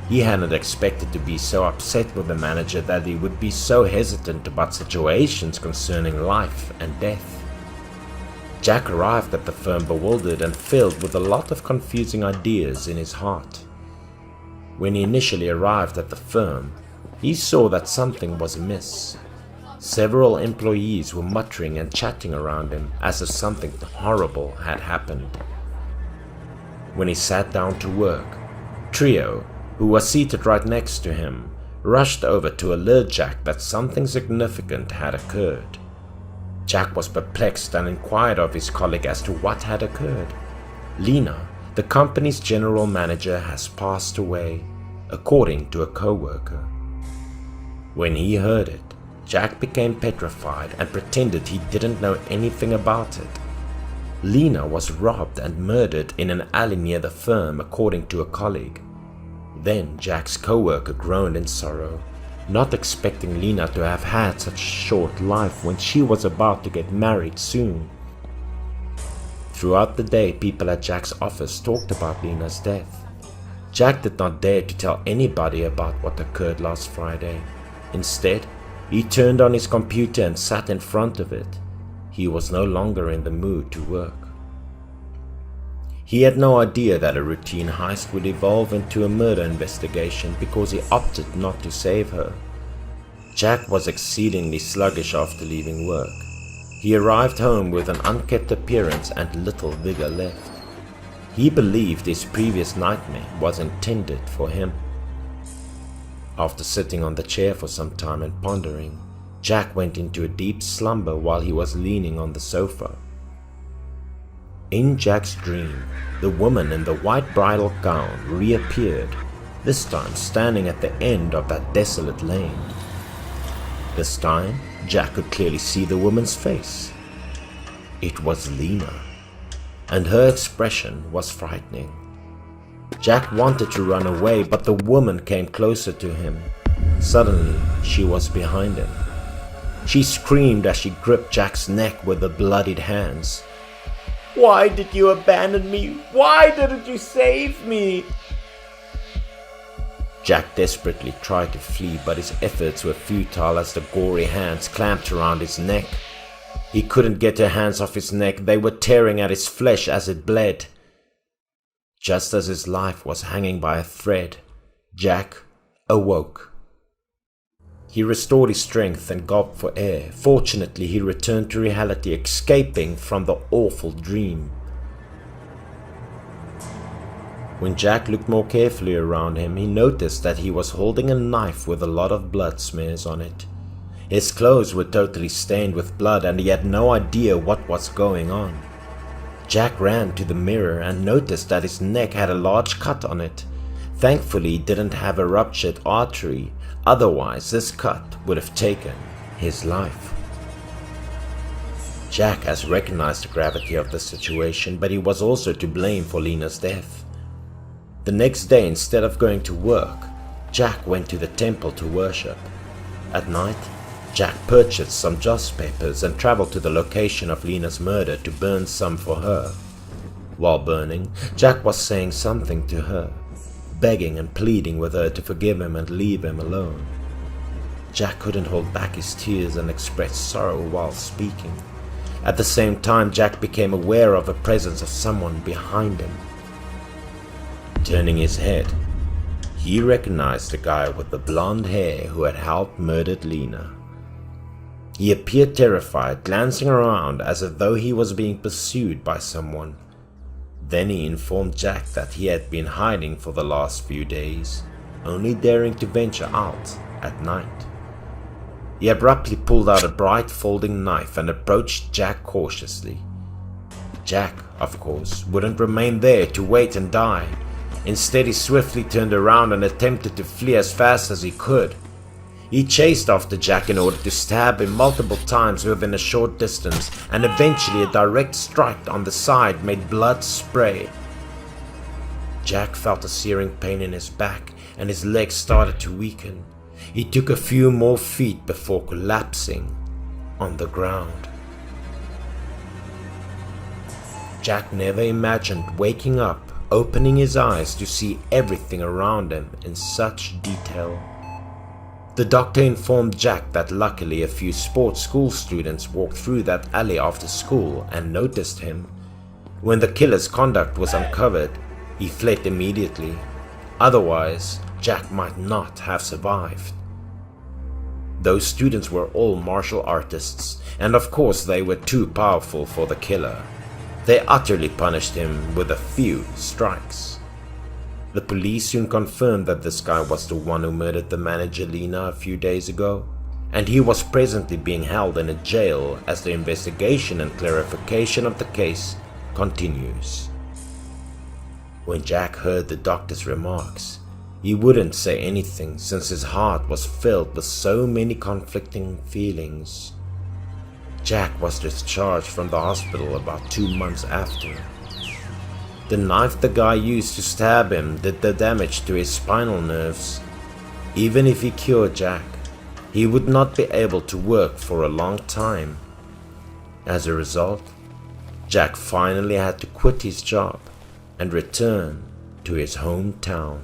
He hadn't expected to be so upset with the manager that he would be so hesitant about situations concerning life and death. Jack arrived at the firm bewildered and filled with a lot of confusing ideas in his heart. When he initially arrived at the firm, he saw that something was amiss. Several employees were muttering and chatting around him as if something horrible had happened. When he sat down to work, Trio, who was seated right next to him, rushed over to alert Jack that something significant had occurred. Jack was perplexed and inquired of his colleague as to what had occurred. Lena, the company's general manager, has passed away, according to a co-worker. When he heard it, Jack became petrified and pretended he didn't know anything about it. Lena was robbed and murdered in an alley near the firm, according to a colleague. Then Jack's co-worker groaned in sorrow, not expecting Lena to have had such a short life when she was about to get married soon. Throughout the day, people at Jack's office talked about Lena's death. Jack did not dare to tell anybody about what occurred last Friday. Instead, he turned on his computer and sat in front of it. He was no longer in the mood to work. He had no idea that a routine heist would evolve into a murder investigation because he opted not to save her. Jack was exceedingly sluggish after leaving work. He arrived home with an unkempt appearance and little vigor left. He believed his previous nightmare was intended for him. After sitting on the chair for some time and pondering, Jack went into a deep slumber while he was leaning on the sofa. In Jack's dream, the woman in the white bridal gown reappeared, this time standing at the end of that desolate lane. This time, Jack could clearly see the woman's face. It was Lena, and her expression was frightening. Jack wanted to run away, but the woman came closer to him. Suddenly, she was behind him. She screamed as she gripped Jack's neck with her bloodied hands. Why did you abandon me? Why didn't you save me? Jack desperately tried to flee, but his efforts were futile as the gory hands clamped around his neck. He couldn't get her hands off his neck. They were tearing at his flesh as it bled. Just as his life was hanging by a thread, Jack awoke. He restored his strength and gulped for air. Fortunately, he returned to reality, escaping from the awful dream. When Jack looked more carefully around him, he noticed that he was holding a knife with a lot of blood smears on it. His clothes were totally stained with blood and he had no idea what was going on. Jack ran to the mirror and noticed that his neck had a large cut on it. Thankfully, he didn't have a ruptured artery, otherwise this cut would have taken his life. Jack has recognized the gravity of the situation, but he was also to blame for Lena's death. The next day, instead of going to work, Jack went to the temple to worship. At night, Jack purchased some joss papers and traveled to the location of Lena's murder to burn some for her. While burning, Jack was saying something to her, begging and pleading with her to forgive him and leave him alone. Jack couldn't hold back his tears and expressed sorrow while speaking. At the same time, Jack became aware of the presence of someone behind him. Turning his head, he recognized the guy with the blonde hair who had helped murder Lena. He appeared terrified, glancing around as though he was being pursued by someone. Then he informed Jack that he had been hiding for the last few days, only daring to venture out at night. He abruptly pulled out a bright folding knife and approached Jack cautiously. Jack, of course, wouldn't remain there to wait and die. Instead, he swiftly turned around and attempted to flee as fast as he could. He chased after Jack in order to stab him multiple times within a short distance, and eventually a direct strike on the side made blood spray. Jack felt a searing pain in his back and his legs started to weaken. He took a few more feet before collapsing on the ground. Jack never imagined waking up, opening his eyes to see everything around him in such detail. The doctor informed Jack that luckily a few sports school students walked through that alley after school and noticed him. When the killer's conduct was uncovered, he fled immediately. Otherwise, Jack might not have survived. Those students were all martial artists, and of course they were too powerful for the killer. They utterly punished him with a few strikes. The police soon confirmed that this guy was the one who murdered the manager Lena a few days ago, and he was presently being held in a jail as the investigation and clarification of the case continues. When Jack heard the doctor's remarks, he wouldn't say anything since his heart was filled with so many conflicting feelings. Jack was discharged from the hospital about 2 months after. The knife the guy used to stab him did the damage to his spinal nerves. Even if he cured Jack, he would not be able to work for a long time. As a result, Jack finally had to quit his job and return to his hometown.